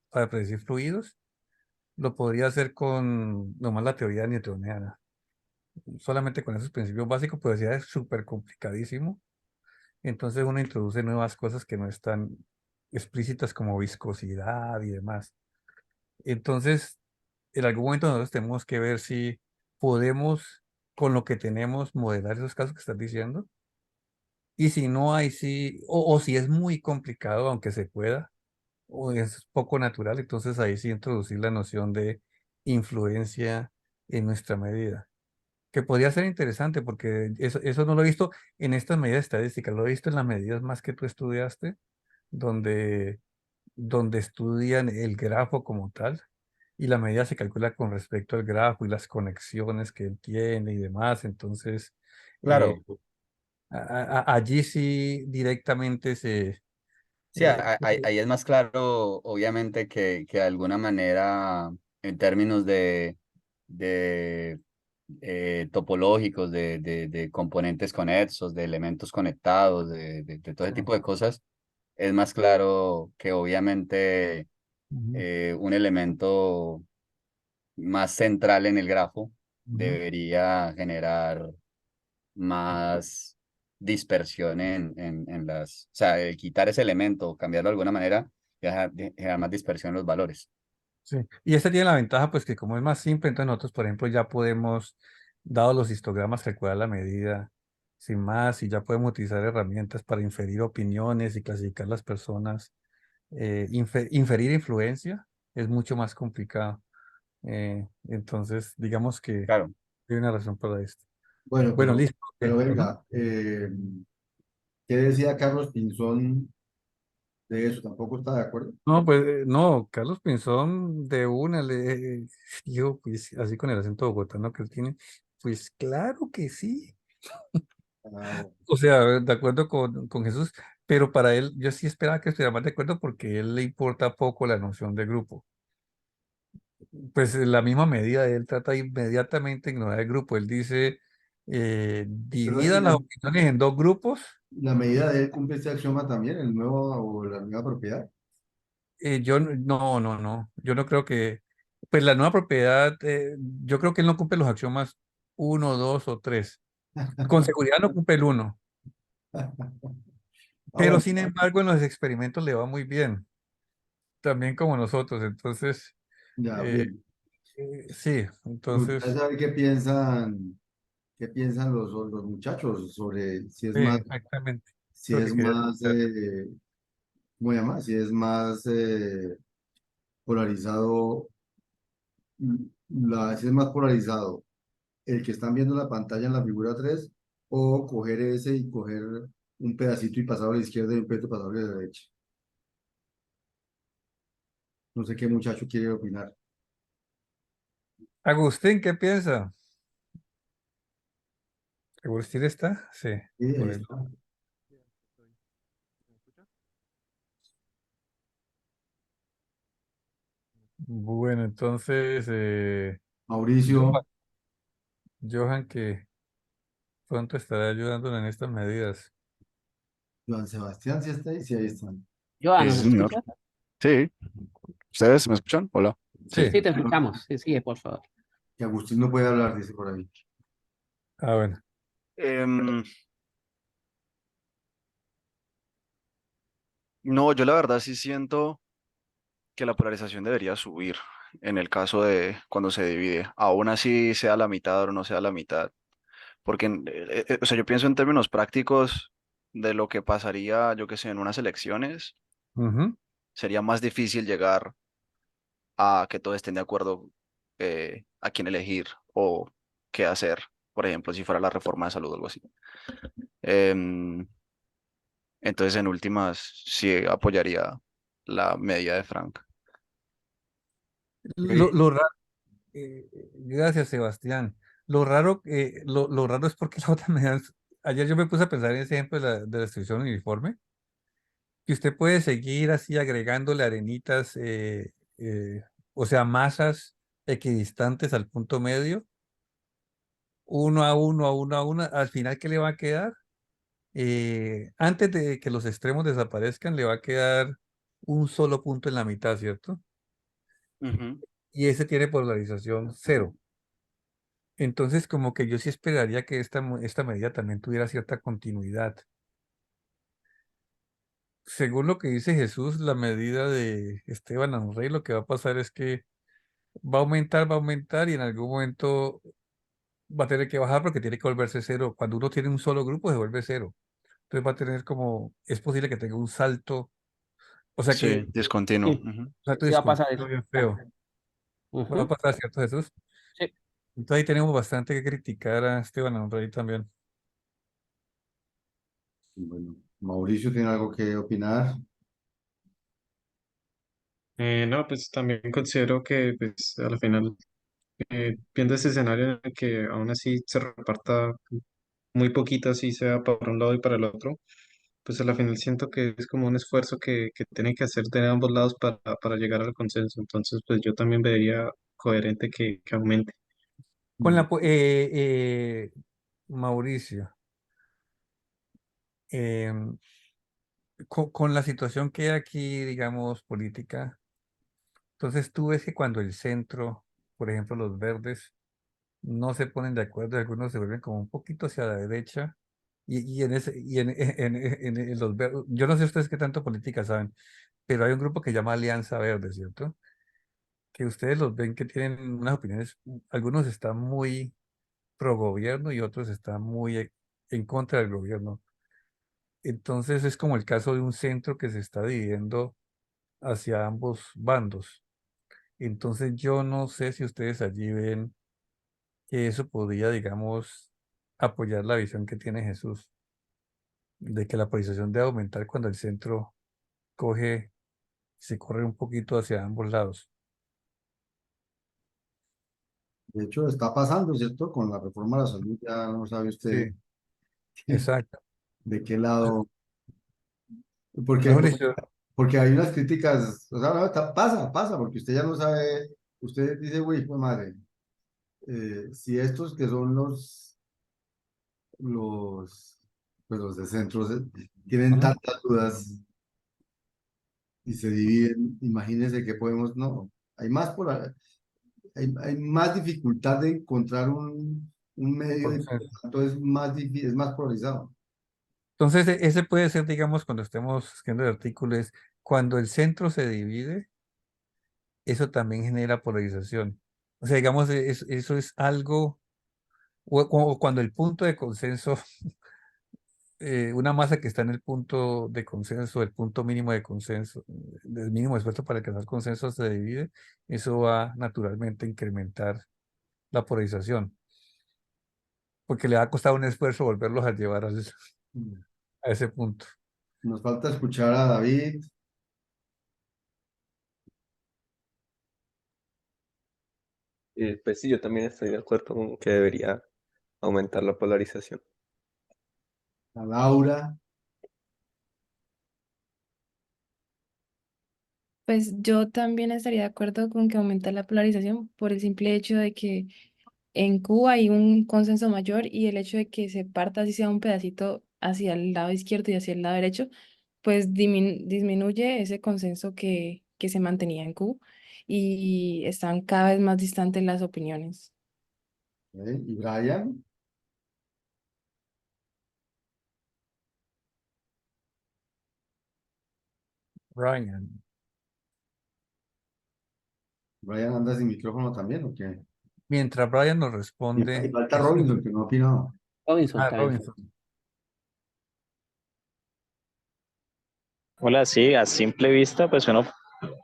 para predecir fluidos, lo podría hacer con nomás la teoría newtoniana. Solamente con esos principios básicos, pues ya es súper complicadísimo. Entonces uno introduce nuevas cosas que no están explícitas como viscosidad y demás. Entonces, en algún momento nosotros tenemos que ver si podemos, con lo que tenemos, modelar esos casos que estás diciendo. Y si no hay, sí, o si es muy complicado, aunque se pueda, o es poco natural, entonces ahí sí introducir la noción de influencia en nuestra medida, que podría ser interesante porque eso no lo he visto en estas medidas estadísticas, lo he visto en las medidas más que tú estudiaste, donde, donde estudian el grafo como tal, y la medida se calcula con respecto al grafo y las conexiones que él tiene y demás, entonces claro. allí sí directamente Sí, eh, ahí es más claro, obviamente, que de alguna manera, en términos de topológicos, de componentes conexos, de elementos conectados, de todo ese tipo de cosas, es más claro que obviamente ujú, un elemento más central en el grafo ujú. debería generar más dispersión o sea, el quitar ese elemento, cambiarlo de alguna manera, generar más dispersión en los valores. Sí, y este tiene la ventaja, pues que como es más simple, entonces nosotros, por ejemplo, ya podemos, dado los histogramas, calcular la medida sin más, y ya podemos utilizar herramientas para inferir opiniones y clasificar las personas. Inferir influencia es mucho más complicado. Entonces, digamos que Claro. hay una razón para esto. Bueno, Bueno, listo. pero Ujú. venga, ¿qué decía Carlos Pinzón de eso? ¿Tampoco está de acuerdo? No, pues no, Carlos Pinzón de una le dijo, pues así con el acento bogotano que él tiene, pues claro que sí. Ah, O sea, de acuerdo con Jesús, pero para él, yo sí esperaba que estuviera más de acuerdo porque a él le importa poco la noción de grupo. Pues en la misma medida, él trata inmediatamente de ignorar el grupo. Él dice, pero divida las opiniones en dos grupos. la medida de él cumple este axioma también, el nuevo o la nueva propiedad. No, yo no creo que, pues la nueva propiedad, yo creo que él no cumple los axiomas uno, dos o tres. Con seguridad no cumple el uno, Ah, pero bueno, sin embargo en los experimentos le va muy bien, también como nosotros. Entonces, ya, eh, bien. sí, Me gustaría entonces, saber qué piensan los muchachos sobre sí, exactamente si lo es que quería más, preguntar. ¿cómo se llama? Si es más polarizado, si es más polarizado el que están viendo la pantalla en la figura 3 o coger ese y coger un pedacito y pasarlo a la izquierda y un pedacito pasarlo a la derecha. No sé qué muchacho quiere opinar. Agustín, ¿qué piensa? ¿Agustín está? Sí, Sí, ahí bueno. está. Bueno, entonces, Mauricio, Johan, Johan, que pronto estará ayudándonos en estas medidas. Juan Sebastián, ¿sí está ahí? Sí, ahí están. Joan, Sí, ¿nos sí, señor. escuchas? Sí. ¿Ustedes me escuchan? Hola. Sí. Sí, Sí, te escuchamos. Sí, sigue, por favor. Que Agustín no puede hablar, dice por ahí. bueno. Em, no, yo la verdad sí siento que la polarización debería subir en el caso de cuando se divide, aún así sea la mitad o no sea la mitad, porque, o sea, yo pienso en términos prácticos de lo que pasaría, yo qué sé, en unas elecciones, Ujú. sería más difícil llegar a que todos estén de acuerdo a quién elegir o qué hacer, por ejemplo, si fuera la reforma de salud o algo así. Em, Entonces, en últimas, sí apoyaría la medida de Frank. Lo, lo raro, gracias, Sebastián. Lo raro es porque la otra medida, ayer yo me puse a pensar en ese ejemplo de la restricción uniforme, que usted puede seguir así agregándole arenitas, o sea, masas equidistantes al punto medio, uno a uno, a uno a uno, al final, ¿qué le va a quedar? Antes de que los extremos desaparezcan, le va a quedar un solo punto en la mitad, ¿cierto? Ujú, Y ese tiene polarización cero. Entonces, como que yo sí esperaría que esta medida también tuviera cierta continuidad. Según lo que dice Jesús, la medida de Esteban Anrey, lo que va a pasar es que va a aumentar y en algún momento va a tener que bajar porque tiene que volverse cero. Cuando uno tiene un solo grupo, se vuelve cero. Entonces va a tener como, es posible que tenga un salto, o sea sí, que, discontinuo. Sí, Ujú. salto sí va a pasar discontinuo eso. bien feo. Va a Ujú. pasar, ¿cierto, Jesús? Sí. Entonces ahí tenemos bastante que criticar a Esteban Anrey también. Bueno, Mauricio tiene algo que opinar. No, pues también considero que pues, a la final, viendo ese escenario en el que aún así se reparta muy poquito, así sea para un lado y para el otro, pues a la final siento que es como un esfuerzo que tienen que hacer de ambos lados para llegar al consenso. Entonces, pues yo también vería coherente que aumente. Con Mauricio, em, con la situación que hay aquí, digamos, política, entonces tú ves que cuando el centro, por ejemplo, los verdes, no se ponen de acuerdo, algunos se vuelven como un poquito hacia la derecha, y en ese, y en los verdes, yo no sé ustedes qué tanto política saben, pero hay un grupo que llama Alianza Verde, ¿cierto? Que ustedes los ven que tienen unas opiniones, algunos están muy pro gobierno y otros están muy en contra del gobierno. Entonces es como el caso de un centro que se está dividiendo hacia ambos bandos. Entonces yo no sé si ustedes allí ven que eso podría, digamos, apoyar la visión que tiene Jesús, de que la polarización debe aumentar cuando el centro coge, se corre un poquito hacia ambos lados. De hecho, está pasando, ¿cierto? Con la reforma de la salud, ya no sabe usted Sí, exacto. de qué lado, porque, Mejor dicho, porque hay unas críticas, o sea, no, pasa, porque usted ya no sabe, usted dice, uy, pues madre, si estos que son los, pues los de centros tienen ujú. tantas dudas y se dividen, imagínense que podemos, no, hay más hay más dificultad de encontrar un medio y por lo Entonces, tanto es más difícil, es más polarizado. ese puede ser, digamos, cuando estemos escribiendo el artículo, es cuando el centro se divide, eso también genera polarización. O sea, digamos, eso es algo, o cuando el punto de consenso, una masa que está en el punto de consenso, el punto mínimo de consenso, el mínimo esfuerzo para alcanzar consenso se divide, eso va naturalmente a incrementar la polarización, porque le va a costar un esfuerzo volverlos a llevar a ese punto. Nos falta escuchar a David. Pues sí, yo también estoy de acuerdo con que debería aumentar la polarización. A Laura, Pues yo también estaría de acuerdo con que aumente la polarización por el simple hecho de que en Cuba hay un consenso mayor y el hecho de que se parta así sea un pedacito hacia el lado izquierdo y hacia el lado derecho, pues disminuye ese consenso que se mantenía en Cuba y están cada vez más distantes las opiniones. y Brian. Ryan. Brian anda sin micrófono también, ¿o qué? Mientras Brian nos Y responde, falta Jesús. Robinson, que no ha opinado. Robinson también. Robinson. Hola, sí, a simple vista, pues uno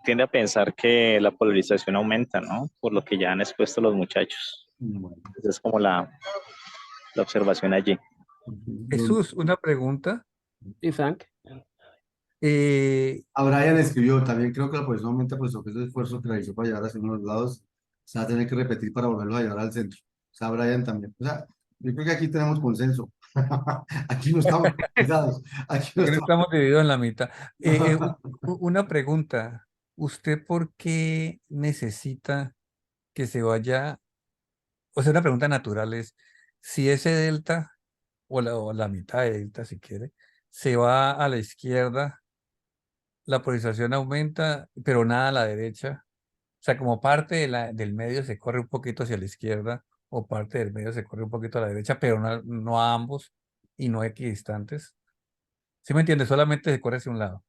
tiende a pensar que la polarización aumenta, ¿no? Por lo que ya han expuesto los muchachos. Bueno, Esa es como la observación allí. Jesús, una pregunta. Sí, Frank. A Brian escribió, también creo que la posición aumenta, pues que ese esfuerzo que la hizo para llevar hacia unos lados, se va a tener que repetir para volverlo a llevar al centro. O sea, Brian también. O sea, yo creo que aquí tenemos consenso. Aquí no estamos pesados. Aquí no Porque no estamos. estamos divididos en la mitad. Una pregunta. ¿Usted por qué necesita que se vaya? O sea, una pregunta natural es, si ese delta, o la mitad de delta si quiere, se va a la izquierda, la polarización aumenta, pero nada a la derecha. O sea, como parte del medio se corre un poquito hacia la izquierda, o parte del medio se corre un poquito a la derecha, pero no a ambos y no equidistantes. ¿Sí me entiende? Solamente se corre hacia un lado.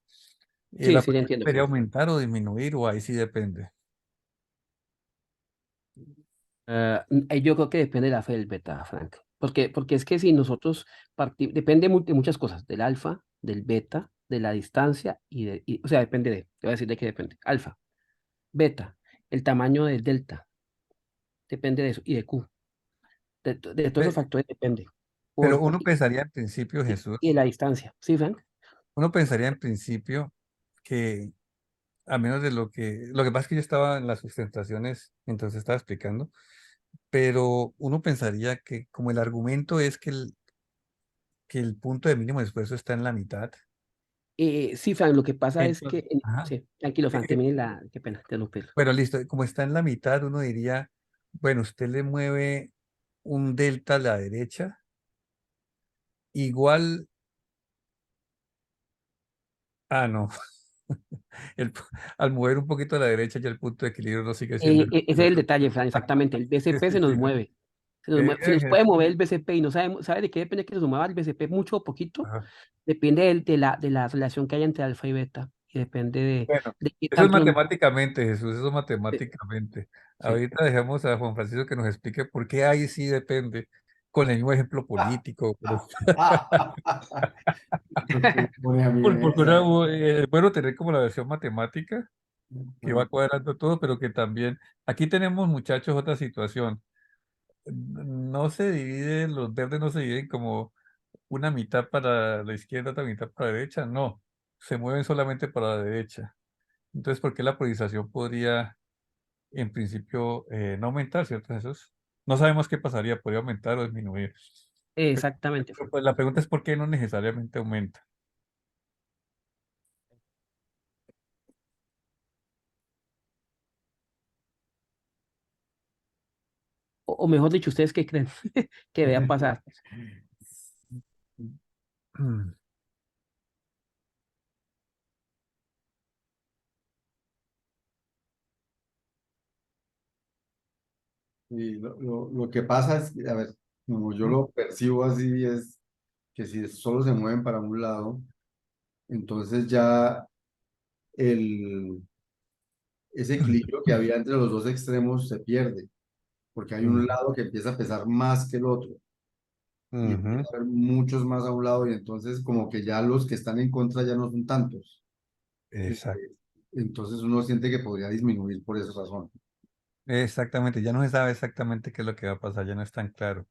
Sí, ¿La sí, le polarización entiendo, debería Frank. aumentar o disminuir o ahí sí depende? Yo creo que depende de la fe del beta, Frank. Porque es que si nosotros depende de muchas cosas, del alfa, del beta, de la distancia o sea, depende te voy a decir de qué depende. Alfa, beta, el tamaño del delta, depende de eso, y de Q. De todos esos Pe- factores depende. Pero Por, uno pensaría en principio, Jesús, y de la distancia. ¿Sí, Frank? uno pensaría en principio que a menos de lo que pasa es que yo estaba en las sustentaciones, entonces estaba explicando, pero uno pensaría que como el argumento es que el punto de mínimo de esfuerzo está en la mitad, Sí, Frank, lo que pasa es entonces, que, ajá, sí, tranquilo, eh, Frank, eh, termine qué pena, te lo pido. bueno, listo, como está en la mitad, uno diría, bueno, usted le mueve un delta a la derecha, igual, no, el pu- al mover un poquito a la derecha ya el punto de equilibrio no sigue siendo Ese es el detalle, Fran, exactamente. El Sí, BCP sí, se nos sí. mueve. Se nos puede mover el BCP y no sabemos, ¿sabe de qué depende que se nos mueva el BCP mucho o poquito? Ajá. Depende de la relación que haya entre alfa y beta. Y depende Bueno, de qué eso es tanto. matemáticamente, Jesús, eso es Sí, matemáticamente. sí. Ahorita dejamos a Juan Francisco que nos explique por qué ahí sí depende, con el mismo ejemplo político. Me pone a mí en Porque esa. es bueno tener como la versión matemática, que va cuadrando todo, pero que también, aquí tenemos muchachos otra situación. No se divide, los verdes no se dividen como una mitad para la izquierda, otra mitad para la derecha, no, se mueven solamente para la derecha. Entonces, ¿por qué la polarización podría, en principio, no aumentar, cierto, Jesús? No sabemos qué pasaría, podría aumentar o disminuir. Pero, Exactamente, pero, Fran. pues, la pregunta es por qué no necesariamente aumenta. O mejor dicho, ¿ustedes qué creen que vaya pasar? Y lo que pasa es, que, a ver, como yo lo percibo así, es que si solo se mueven para un lado, entonces ya el, ese equilibrio que había entre los dos extremos se pierde, porque hay un Ujú, lado que empieza a pesar más que el otro, y ujú, empieza a haber muchos más a un lado, y entonces como que ya los que están en contra ya no son tantos. Eh, exacto. Entonces uno siente que podría disminuir por esa razón. Exactamente, ya no se sabe exactamente qué es lo que va a pasar, ya no es tan claro,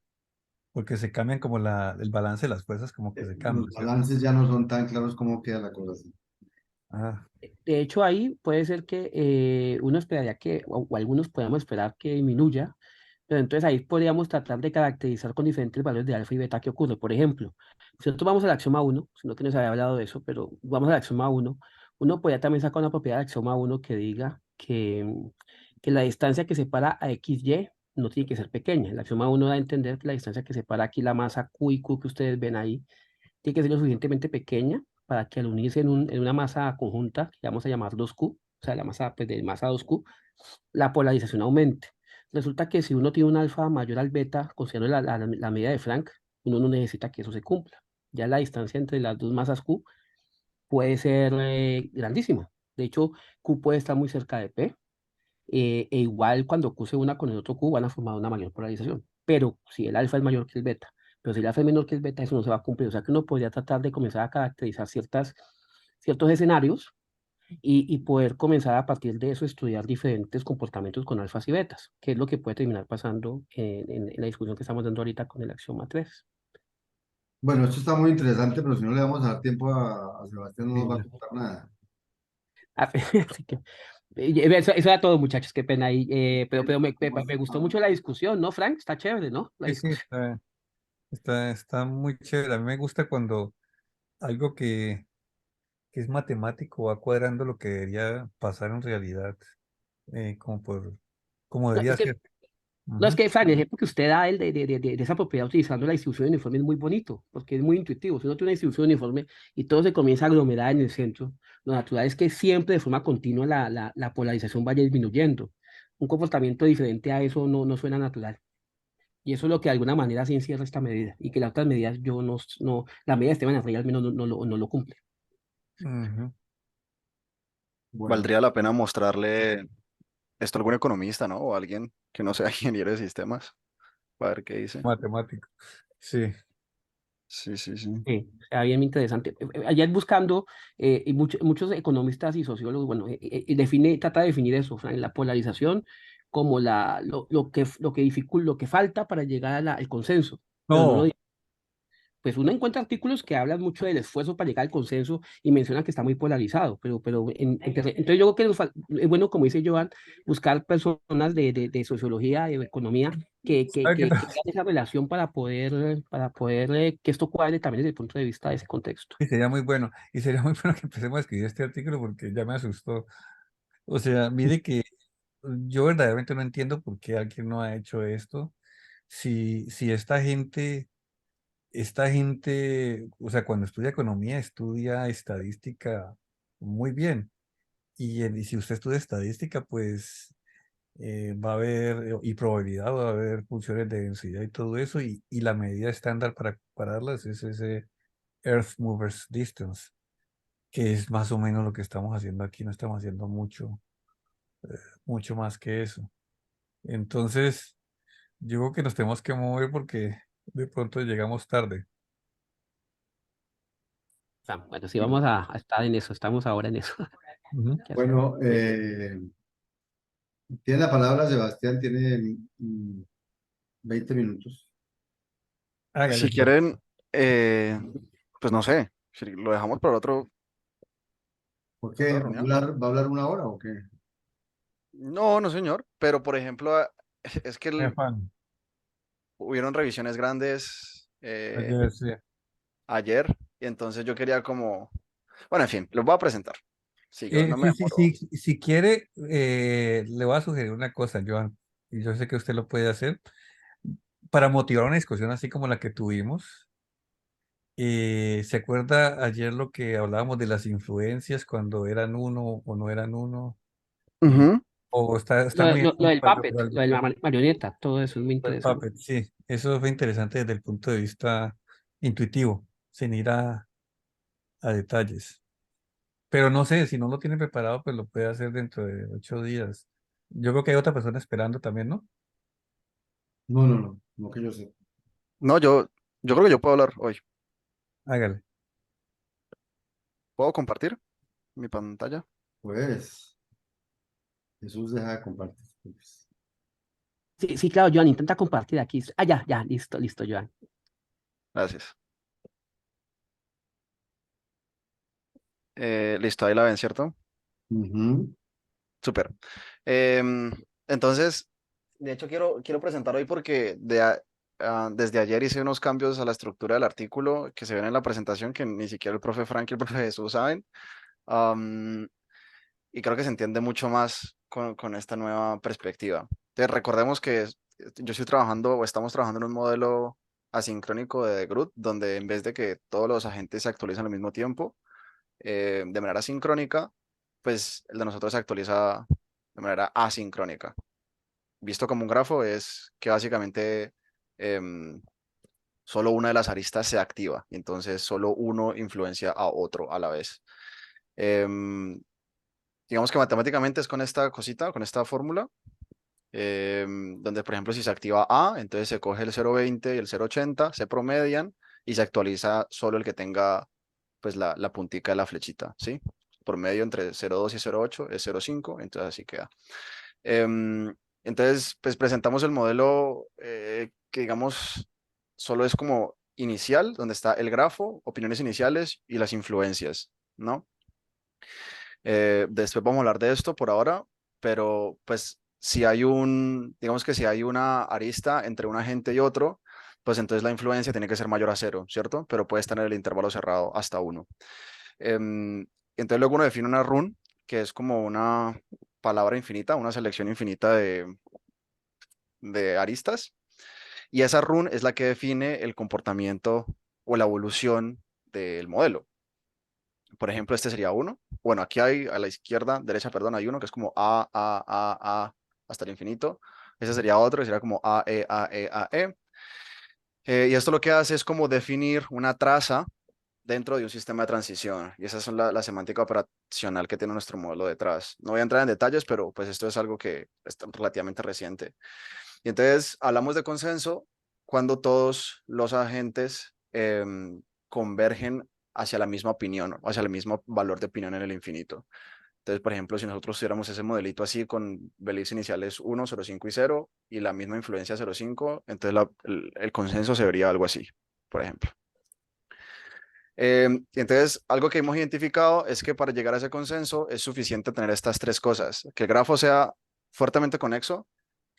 porque se cambian como el balance de las fuerzas como que se Los cambia, ¿cierto? balances ya no son tan claros como queda la cosa así. Ah, De hecho, ahí puede ser que uno esperaría que, o algunos podemos esperar que disminuya, pero entonces ahí podríamos tratar de caracterizar con diferentes valores de alfa y beta qué ocurre. Por ejemplo, si nosotros vamos al axioma 1, sino que nos había hablado de eso, pero vamos al axioma 1, uno podría también sacar una propiedad del axioma 1 que diga que la distancia que separa a XY no tiene que ser pequeña. El axioma 1 da a entender que la distancia que separa aquí la masa Q y Q que ustedes ven ahí tiene que ser lo suficientemente pequeña para que al unirse en una masa conjunta, que vamos a llamar 2Q, o sea, la masa pues, de masa 2Q, la polarización aumente. Resulta que si uno tiene un alfa mayor al beta, considerando la medida de Frank, uno no necesita que eso se cumpla. Ya la distancia entre las dos masas Q puede ser grandísima. De hecho, Q puede estar muy cerca de P, e igual cuando Q se una con el otro Q van a formar una mayor polarización. Pero si el alfa es mayor que el beta, pero si el alfa es menor que el beta, eso no se va a cumplir. O sea que uno podría tratar de comenzar a caracterizar ciertos escenarios y poder comenzar a partir de eso estudiar diferentes comportamientos con alfas y betas, que es lo que puede terminar pasando en la discusión que estamos dando ahorita con el axioma 3. Bueno, esto está muy interesante, pero si no le vamos a dar tiempo a Sebastián, no sí, nos va a ya. contar nada. Así que, eso era todo, muchachos, qué pena ahí. Pero me gustó mucho la discusión, ¿no, Frank? Está chévere, ¿no? La Sí, sí, discusión. está muy chévere. A mí me gusta cuando algo que es matemático va cuadrando lo que debería pasar en realidad, como como No, debería es que ser. No, es Ujú. que, Fran, el ejemplo que usted da de esa propiedad utilizando la distribución uniforme es muy bonito, porque es muy intuitivo. Si uno tiene una distribución uniforme y todo se comienza a aglomerar en el centro, lo natural es que siempre de forma continua la polarización vaya disminuyendo. Un comportamiento diferente a eso no suena natural. Y eso es lo que de alguna manera sí encierra esta medida, y que las otras medidas yo la medida de Esteban Arrey al menos no lo cumple. Ujú. Bueno, Valdría la pena mostrarle esto a algún economista, ¿no? O a alguien que no sea ingeniero de sistemas, para ver qué dice. Matemático. Sí. Sí, sí, sí. Sí, está bien interesante. Ayer buscando, y muchos economistas y sociólogos, bueno, trata de definir eso, Fran, la polarización como lo que falta para llegar al consenso, pero no lo No, pues uno encuentra artículos que hablan mucho del esfuerzo para llegar al consenso y mencionan que está muy polarizado, entonces yo creo que es bueno, como dice Joan, buscar personas de sociología, de economía, ¿sabe qué que vean esa relación para poder que esto cuadre también desde el punto de vista de ese contexto. Y sería muy bueno. Y sería muy bueno que empecemos a escribir este artículo porque ya me asustó. O sea, mire que yo verdaderamente no entiendo por qué alguien no ha hecho esto. Si esta gente, o sea, cuando estudia economía, estudia estadística muy bien. Y si usted estudia estadística, pues va a haber, y probabilidad, va a haber funciones de densidad y todo eso. Y la medida estándar para compararlas es ese Earth Movers Distance, que es más o menos lo que estamos haciendo aquí. No estamos haciendo mucho más que eso. Entonces, yo creo que nos tenemos que mover porque de pronto llegamos tarde. Bueno, sí, vamos a estar en eso, estamos ahora en eso. Ujú. ¿Qué hacer? bueno, Bueno, tiene la palabra Sebastián, tiene 20 minutos. Hágale, Si pues. quieren, pues no sé, si lo dejamos para ¿Por otra qué? reunión. Va a hablar una hora o qué? No, no, señor, pero por ejemplo, es que Afán. hubieron revisiones grandes Ayer sí. ayer y entonces yo quería como, bueno, en fin, los voy a presentar. Sí, yo no me Sí, sí, demoro. sí, si quiere, le voy a sugerir una cosa, Joan, y yo sé que usted lo puede hacer, para motivar una discusión así como la que tuvimos. ¿Se acuerda ayer lo que hablábamos de las influencias cuando eran uno o no eran uno? Y, Ujú. o está Lo, muy en lo- lo del contra puppet, de algo. lo de la marioneta, todo eso es muy El interesante. puppet, sí, eso fue interesante desde el punto de vista intuitivo, sin ir a detalles. Pero no sé, si no lo tiene preparado, pues lo puede hacer dentro de 8 días. Yo creo que hay otra persona esperando también, ¿no? No, no, no, no que yo sé. No, yo creo que yo puedo hablar hoy. Hágale. ¿Puedo compartir mi pantalla? Pues, Jesús deja de compartir. Pues. Sí, sí, claro, Joan, intenta compartir aquí. Ya, listo, listo, Joan. Gracias. Listo, ahí la ven, ¿cierto? Ujú. Súper. Em, entonces, de hecho, quiero presentar hoy porque desde ayer hice unos cambios a la estructura del artículo que se ven en la presentación que ni siquiera el profe Frank y el profe Jesús saben. Am, y creo que se entiende mucho más con esta nueva perspectiva. Entonces, recordemos que yo estoy trabajando o estamos trabajando en un modelo asincrónico de Groot, donde en vez de que todos los agentes se actualizan al mismo tiempo, de manera sincrónica, pues el de nosotros se actualiza de manera asincrónica. Visto como un grafo es que básicamente em, solo una de las aristas se activa y entonces solo uno influencia a otro a la vez. Em, digamos que matemáticamente es con esta cosita, con esta fórmula, donde por ejemplo si se activa A, entonces se coge el 0,20 y el 0,80, se promedian y se actualiza solo el que tenga pues la puntica de la flechita, ¿sí? Por medio entre 0,2 y 0,8 es 0,5, entonces así queda. Em, entonces, pues presentamos el modelo que digamos solo es como inicial, donde está el grafo, opiniones iniciales y las influencias, ¿no? Después vamos a hablar de esto por ahora, pero pues si hay digamos que si hay una arista entre un agente y otro, pues entonces la influencia tiene que ser mayor a 0, ¿cierto? Pero puede estar en el intervalo cerrado hasta 1. Entonces luego uno define una run, que es como una palabra infinita, una selección infinita de aristas, y esa run es la que define el comportamiento o la evolución del modelo. Por ejemplo, este sería 1. Bueno, aquí hay a la izquierda, derecha, perdón, hay uno que es como A, hasta el infinito. Ese sería otro, que sería como A, E, A, E, A, E. Y esto lo que hace es como definir una traza dentro de un sistema de transición. Y esa es la semántica operacional que tiene nuestro modelo detrás. No voy a entrar en detalles, pero pues esto es algo que es relativamente reciente. Y entonces hablamos de consenso cuando todos los agentes convergen hacia la misma opinión, hacia el mismo valor de opinión en el infinito. Entonces, por ejemplo, si nosotros tuviéramos ese modelito así con beliefs iniciales 1, 0, 5 y 0 y la misma influencia 0, 5, entonces el consenso se vería algo así, por ejemplo. Y entonces, algo que hemos identificado es que para llegar a ese consenso es suficiente tener estas tres cosas: que el grafo sea fuertemente conexo,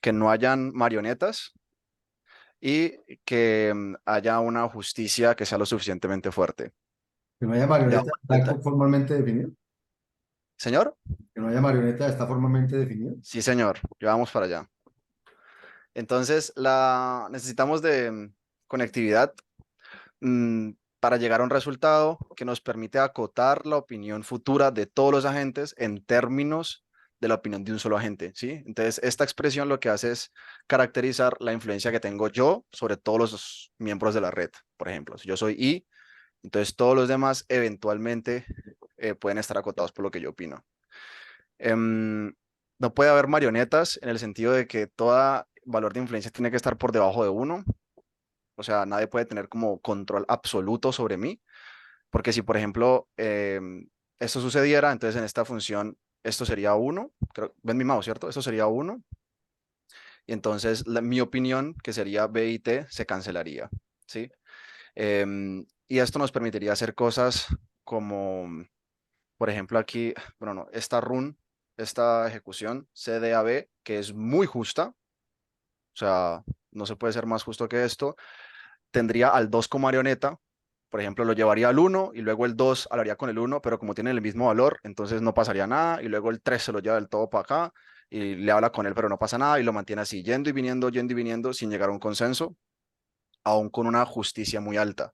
que no hayan marionetas y que haya una justicia que sea lo suficientemente fuerte. Que no haya Ya marioneta, vamos al ¿está detalle. formalmente definido? ¿Señor? Que no haya marioneta, ¿está formalmente definido? Sí, señor. Ya vamos para allá. Entonces, necesitamos de conectividad mm, para llegar a un resultado que nos permite acotar la opinión futura de todos los agentes en términos de la opinión de un solo agente, ¿sí? Entonces, esta expresión lo que hace es caracterizar la influencia que tengo yo sobre todos los miembros de la red. Por ejemplo, si yo soy I, entonces todos los demás eventualmente pueden estar acotados por lo que yo opino. Em, no puede haber marionetas en el sentido de que todo valor de influencia tiene que estar por debajo de 1. O sea, nadie puede tener como control absoluto sobre mí, porque si, por ejemplo, esto sucediera, entonces en esta función esto sería 1. ¿Ven mi mouse, cierto? Esto sería 1. Y entonces mi opinión, que sería B y T, se cancelaría, ¿sí? Y esto nos permitiría hacer cosas como, por ejemplo, aquí, bueno, no, esta run, esta ejecución CDAB, que es muy justa, o sea, no se puede ser más justo que esto, tendría al 2 como marioneta. Por ejemplo, lo llevaría al 1 y luego el 2 hablaría con el 1, pero como tienen el mismo valor, entonces no pasaría nada. Y luego el 3 se lo lleva del todo para acá y le habla con él, pero no pasa nada y lo mantiene así, yendo y viniendo sin llegar a un consenso, aún con una justicia muy alta.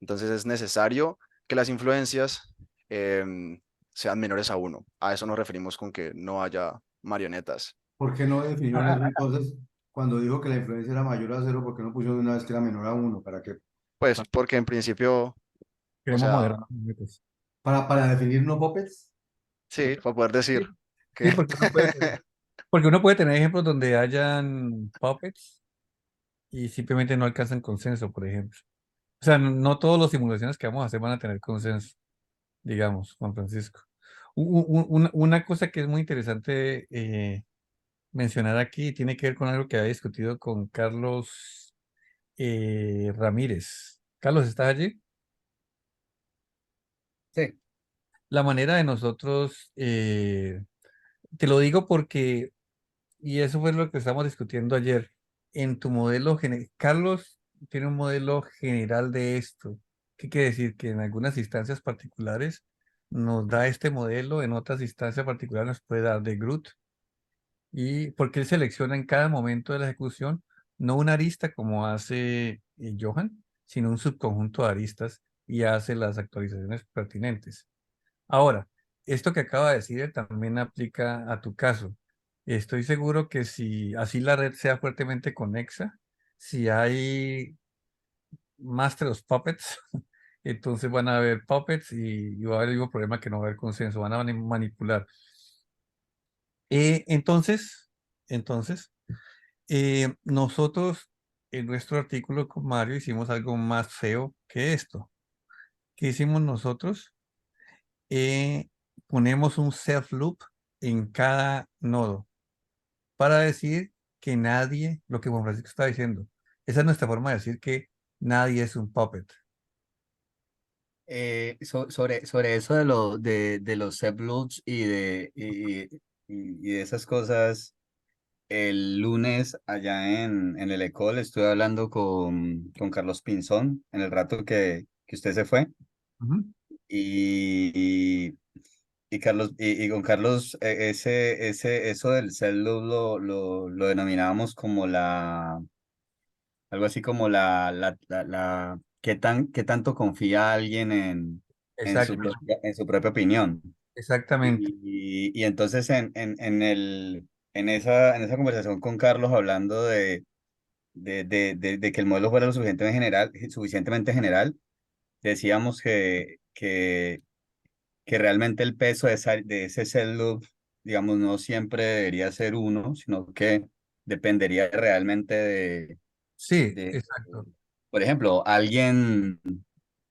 Entonces es necesario que las influencias em, sean menores a 1. A eso nos referimos con que no haya marionetas. ¿Por qué no definió eso entonces cuando dijo que la influencia era mayor a 0? ¿Por qué no puso de una vez que era menor a 1? Pues porque en principio, o Queremos sea, moderar los límites. Para definir no puppets? sí, para poder decir Sí, que... sí, porque uno puede tener ejemplos donde hayan puppets y simplemente no alcanzan consenso, por ejemplo. O sea, no todas las simulaciones que vamos a hacer van a tener consenso, digamos, Juan Francisco. Una cosa que es muy interesante mencionar aquí tiene que ver con algo que había discutido con Carlos Ramírez. Carlos, ¿estás allí? Sí. la manera de nosotros, te lo digo porque, y eso fue lo que estamos discutiendo ayer, en tu modelo, Carlos tiene un modelo general de esto. ¿Qué quiere decir? Que en algunas instancias particulares nos da este modelo, en otras instancias particulares nos puede dar de Groot, y porque él selecciona en cada momento de la ejecución no una arista como hace Johan, sino un subconjunto de aristas y hace las actualizaciones pertinentes. Ahora, esto que acaba de decir él también aplica a tu caso. Estoy seguro que si así la red sea fuertemente conexa, si hay master of puppets, entonces van a haber puppets y va a haber el mismo problema que no va a haber consenso, van a manipular. Entonces, nosotros en nuestro artículo con Mario hicimos algo más feo que esto. ¿Qué hicimos nosotros? Eh, Ponemos un self loop en cada nodo para decir que nadie, lo que Juan Francisco está diciendo, esa es nuestra forma de decir que nadie es un puppet. Sobre eso de los loops y de esas cosas, el lunes allá en el Ecole estuve hablando con Carlos Pinzón en el rato que usted se fue Ujú. y, y con Carlos eso del cell loop lo denominábamos como algo así como qué tanto confía alguien Exactamente, en su propia opinión. exactamente. Y entonces en esa conversación con Carlos hablando de que el modelo fuera lo suficientemente general, decíamos que realmente el peso de ese cell loop, digamos, no siempre debería ser uno, sino que dependería realmente Sí, de, exacto. por ejemplo, alguien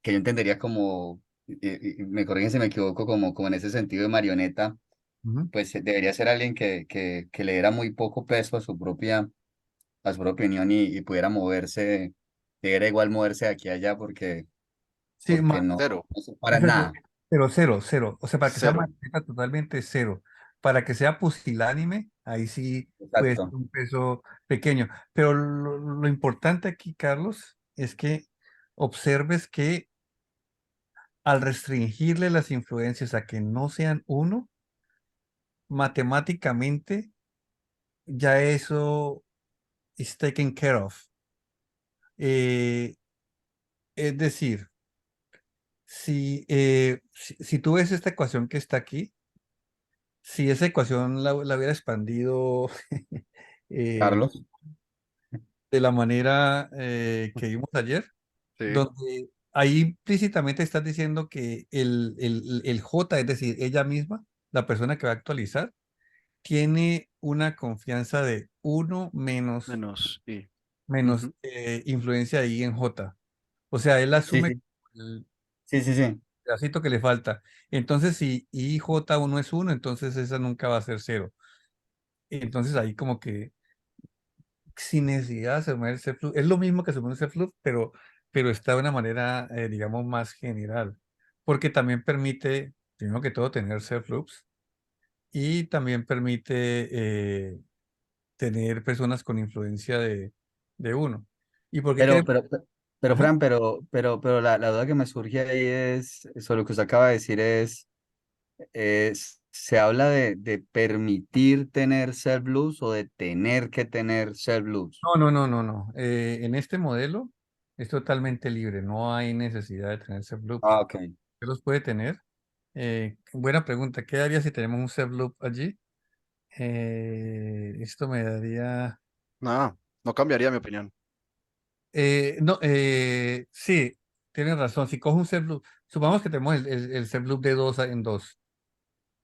que yo entendería como, y me corrigen si me equivoco, como en ese sentido de marioneta, Ujú. pues debería ser alguien que le diera muy poco peso a su propia opinión y pudiera moverse, debería igual moverse de aquí a allá Sí, porque no, Cero, no se para nada. pero cero, cero. O sea, para que sea cero. marioneta totalmente cero. Para que sea pusilánime, ahí sí puede ser Exacto. un peso pequeño. Pero lo importante aquí, Carlos, es que observes que al restringirle las influencias a que no sean uno, matemáticamente ya eso is taken care of. Eh, es decir, si tú ves esta ecuación que está aquí, si esa ecuación la hubiera expandido eh, Carlos. de la manera que vimos ayer, Sí, donde ahí implícitamente estás diciendo que el J, es decir, ella misma, la persona que va a actualizar, tiene una confianza de uno menos y. menos Ujú. influencia ahí en J. O sea, él Sí, asume sí, el sí, sí, sí. pedacito que le falta. Entonces, si IJ1 es uno, entonces esa nunca va a ser cero. Entonces ahí como que sin necesidad de asumir ese flujo, es lo mismo que asumir ese flujo, pero está de una manera, digamos, más general. Porque también permite, primero que todo, tener self-loops y también permite tener personas con influencia de uno. ¿Y por qué Pero, queremos? pero, pero, Ajá. Fran, pero la duda que me surge ahí es, sobre lo que usted acaba de decir se habla de permitir tener self-blues o de tener que tener self-blues. No, no, no, no, no. En este modelo es totalmente libre, no hay necesidad de tener self-loops. Ah, ok. ¿Qué los puede tener? Buena pregunta. ¿Qué haría si tenemos un self-loop allí? Esto me daría... Nada, no cambiaría mi opinión. no, sí, tienes razón. Si cojo un self-loop, supongamos que tenemos el self-loop de dos en dos.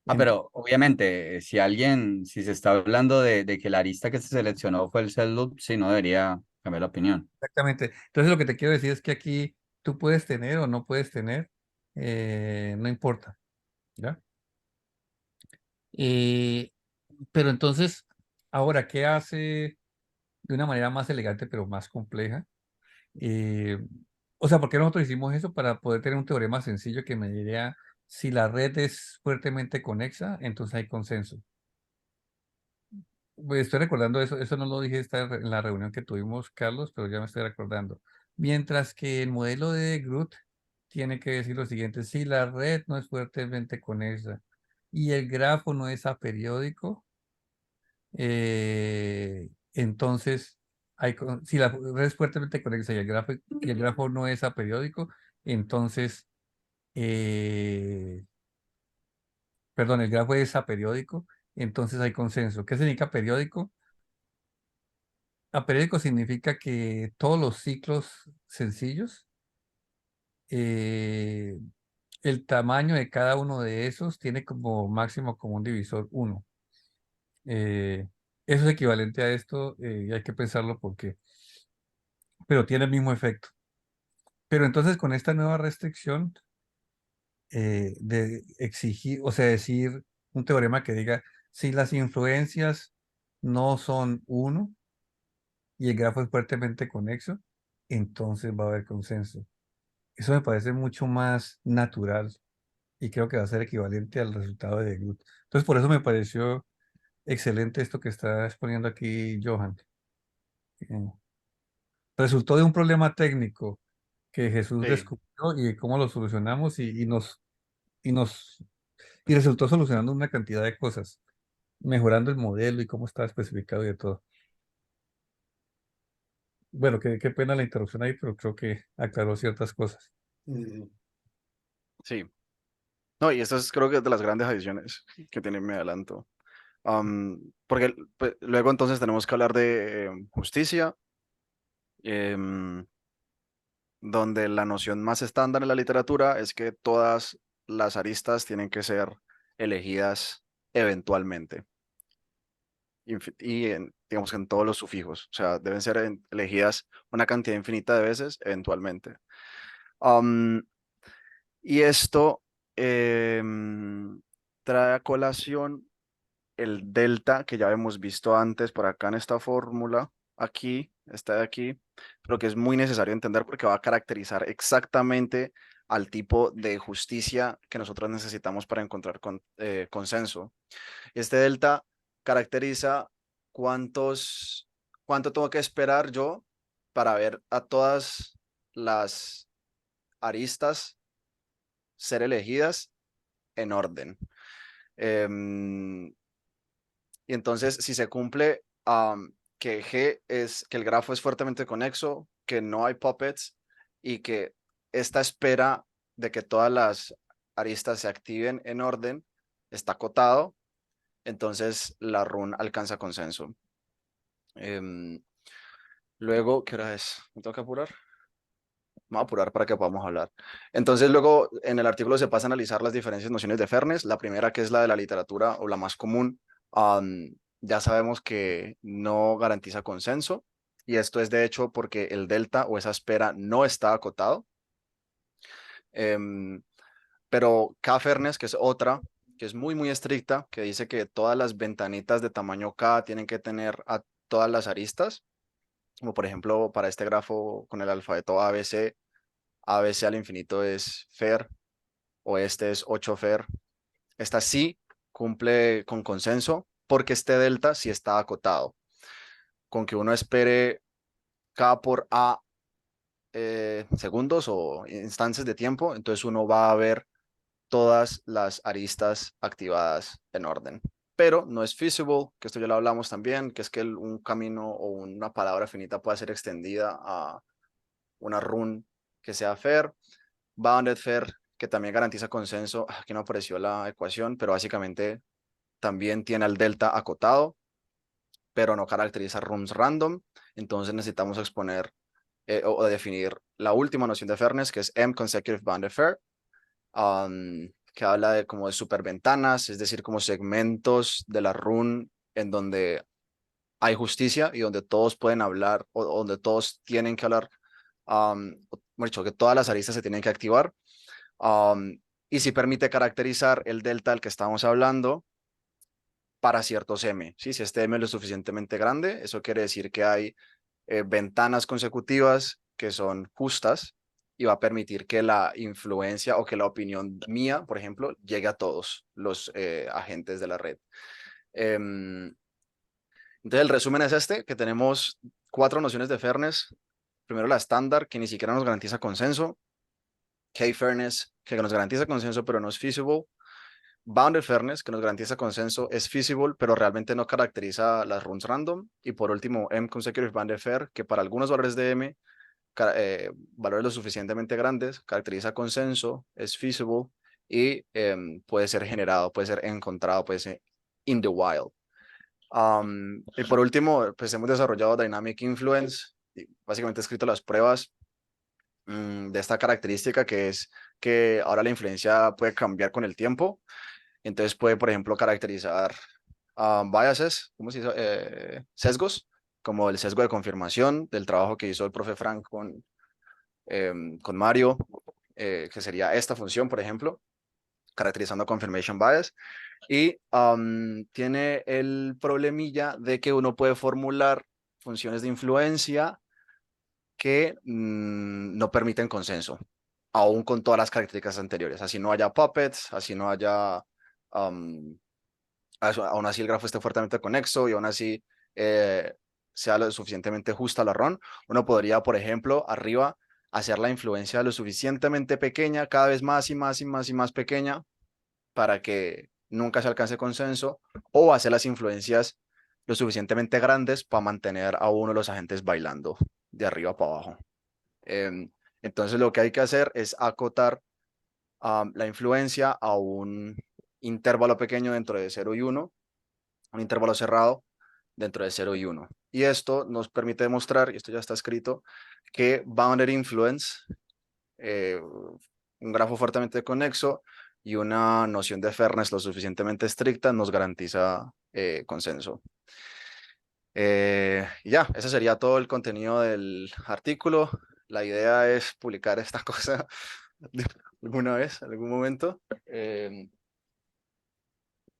Ah, pero obviamente, si se está hablando de que la arista que se seleccionó fue el self-loop, sí, no debería cambiar la opinión. Exactamente. Entonces lo que te quiero decir es que aquí tú puedes tener o no puedes tener, no importa, ¿ya? Eh, pero entonces, ahora, ¿qué hace de una manera más elegante pero más compleja? Eh, o sea, ¿por qué nosotros hicimos eso? Para poder tener un teorema sencillo que me diría Si la red es fuertemente conexa, entonces hay consenso. Pues estoy recordando eso no lo dije en la reunión que tuvimos, Carlos, pero ya me estoy recordando. Mientras que el modelo de Groot tiene que decir lo siguiente: si la red no es fuertemente conexa y el grafo no es aperiódico, entonces si la red es fuertemente conexa y el grafo no es aperiódico, entonces, eh, perdón, el grafo es aperiódico, entonces hay consenso. ¿Qué significa periódico? Aperiódico significa que todos los ciclos sencillos, eh, el tamaño de cada uno de esos tiene como máximo común divisor 1. Eso es equivalente a esto, y hay que pensarlo porque, pero tiene el mismo efecto. Pero entonces con esta nueva restricción de exigir, o sea, decir un teorema que diga, si las influencias no son 1 y el grafo es fuertemente conexo, entonces va a haber consenso. Eso me parece mucho más natural y creo que va a ser equivalente al resultado de Groot. Entonces, por eso me pareció excelente esto que está exponiendo aquí Johan. Eh, Resultó de un problema técnico que Jesús Sí, descubrió y cómo lo solucionamos y nos y resultó solucionando una cantidad de cosas, mejorando el modelo y cómo estaba especificado y de todo. Bueno, qué pena la interrupción ahí, pero creo que aclaró ciertas cosas. sí. No, y esto es creo que es de las grandes adiciones que tiene mi adelanto. Porque pues, luego entonces tenemos que hablar de justicia, em, donde la noción más estándar en la literatura es que todas las aristas tienen que ser elegidas eventualmente. Digamos que en todos los sufijos, o sea, deben ser elegidas una cantidad infinita de veces eventualmente. Am, y esto trae a colación el delta que ya hemos visto antes por acá en esta fórmula, aquí, esta de aquí, pero que es muy necesario entender porque va a caracterizar exactamente al tipo de justicia que nosotros necesitamos para encontrar consenso. Este delta caracteriza cuánto tengo que esperar yo para ver a todas las aristas ser elegidas en orden. Em, y entonces, si se cumple que el grafo es fuertemente conexo, que no hay puppets y que esta espera de que todas las aristas se activen en orden está acotado, entonces la run alcanza consenso. Em, Luego, ¿qué hora es? ¿Me tengo que apurar? Vamos a apurar para que podamos hablar. Entonces, luego en el artículo se pasa a analizar las diferentes nociones de fairness. La primera, que es la de la literatura o la más común, ya sabemos que no garantiza consenso. Y esto es de hecho porque el delta o esa espera no está acotado. Em, pero K-fairness, que es otra, que es muy, muy estricta, que dice que todas las ventanitas de tamaño K tienen que tener a todas las aristas, como por ejemplo para este grafo con el alfabeto ABC, ABC al infinito es fair, o este es 8 fair. Esta sí cumple con consenso porque este delta sí está acotado. Con que uno espere K por A segundos o instancias de tiempo, entonces uno va a ver todas las aristas activadas en orden. Pero no es feasible, que esto ya lo hablamos también, que es que un camino o una palabra finita pueda ser extendida a una run que sea fair. Bounded fair, que también garantiza consenso. Aquí no apareció la ecuación, pero básicamente también tiene el delta acotado, pero no caracteriza runs random. Entonces necesitamos exponer o definir la última noción de fairness, que es M consecutive bounded fair, que habla de como de superventanas, es decir, como segmentos de la run en donde hay justicia y donde todos pueden hablar o donde todos tienen que hablar, mejor dicho, que todas las aristas se tienen que activar. Y si permite caracterizar el delta del que estamos hablando para ciertos M. ¿Sí? Si este M es lo suficientemente grande, eso quiere decir que hay ventanas consecutivas que son justas, y va a permitir que la influencia o que la opinión mía, por ejemplo, llegue a todos los agentes de la red. Entonces, el resumen es este, que tenemos 4 nociones de fairness. Primero, la estándar, que ni siquiera nos garantiza consenso. K-fairness, que nos garantiza consenso, pero no es feasible. Bounded fairness, que nos garantiza consenso, es feasible, pero realmente no caracteriza las runs random. Y por último, M-consecutive bounded fair, que para algunos valores de M, valores lo suficientemente grandes, caracteriza consenso, es feasible y puede ser generado, puede ser encontrado, puede ser in the wild. Y por último, pues hemos desarrollado Dynamic Influence, y básicamente he escrito las pruebas de esta característica, que es que ahora la influencia puede cambiar con el tiempo. Entonces puede, por ejemplo, caracterizar biases, ¿cómo se dice? Sesgos, como el sesgo de confirmación del trabajo que hizo el profe Frank con Mario, que sería esta función, por ejemplo, caracterizando confirmation bias. Y tiene el problemilla de que uno puede formular funciones de influencia que no permiten consenso, aún con todas las características anteriores. Así no haya puppets, así no haya... aún así el grafo esté fuertemente conexo y aún así sea lo suficientemente justa la RON, uno podría, por ejemplo, arriba hacer la influencia lo suficientemente pequeña, cada vez más y más y más y más pequeña, para que nunca se alcance consenso, o hacer las influencias lo suficientemente grandes para mantener a uno de los agentes bailando de arriba para abajo. Entonces lo que hay que hacer es acotar la influencia a un intervalo pequeño dentro de 0 y 1, un intervalo cerrado dentro de 0 y 1. Y esto nos permite demostrar, y esto ya está escrito, que bounded influence, un grafo fuertemente conexo y una noción de fairness lo suficientemente estricta nos garantiza consenso. Y ya, ese sería todo el contenido del artículo. La idea es publicar esta cosa alguna vez, en algún momento.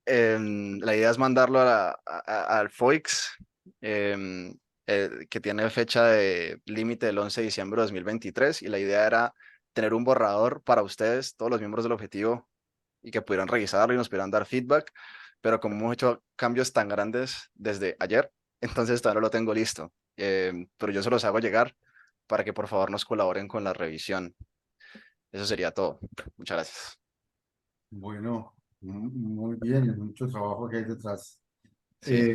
La idea es mandarlo al FOIX, que tiene fecha de límite del 11 de diciembre de 2023, y la idea era tener un borrador para ustedes, todos los miembros del objetivo, y que pudieran revisarlo y nos pudieran dar feedback, pero como hemos hecho cambios tan grandes desde ayer, entonces todavía no lo tengo listo, pero yo se los hago llegar para que por favor nos colaboren con la revisión. Eso sería todo. Muchas gracias. Bueno, muy bien, mucho trabajo que hay detrás. Sí.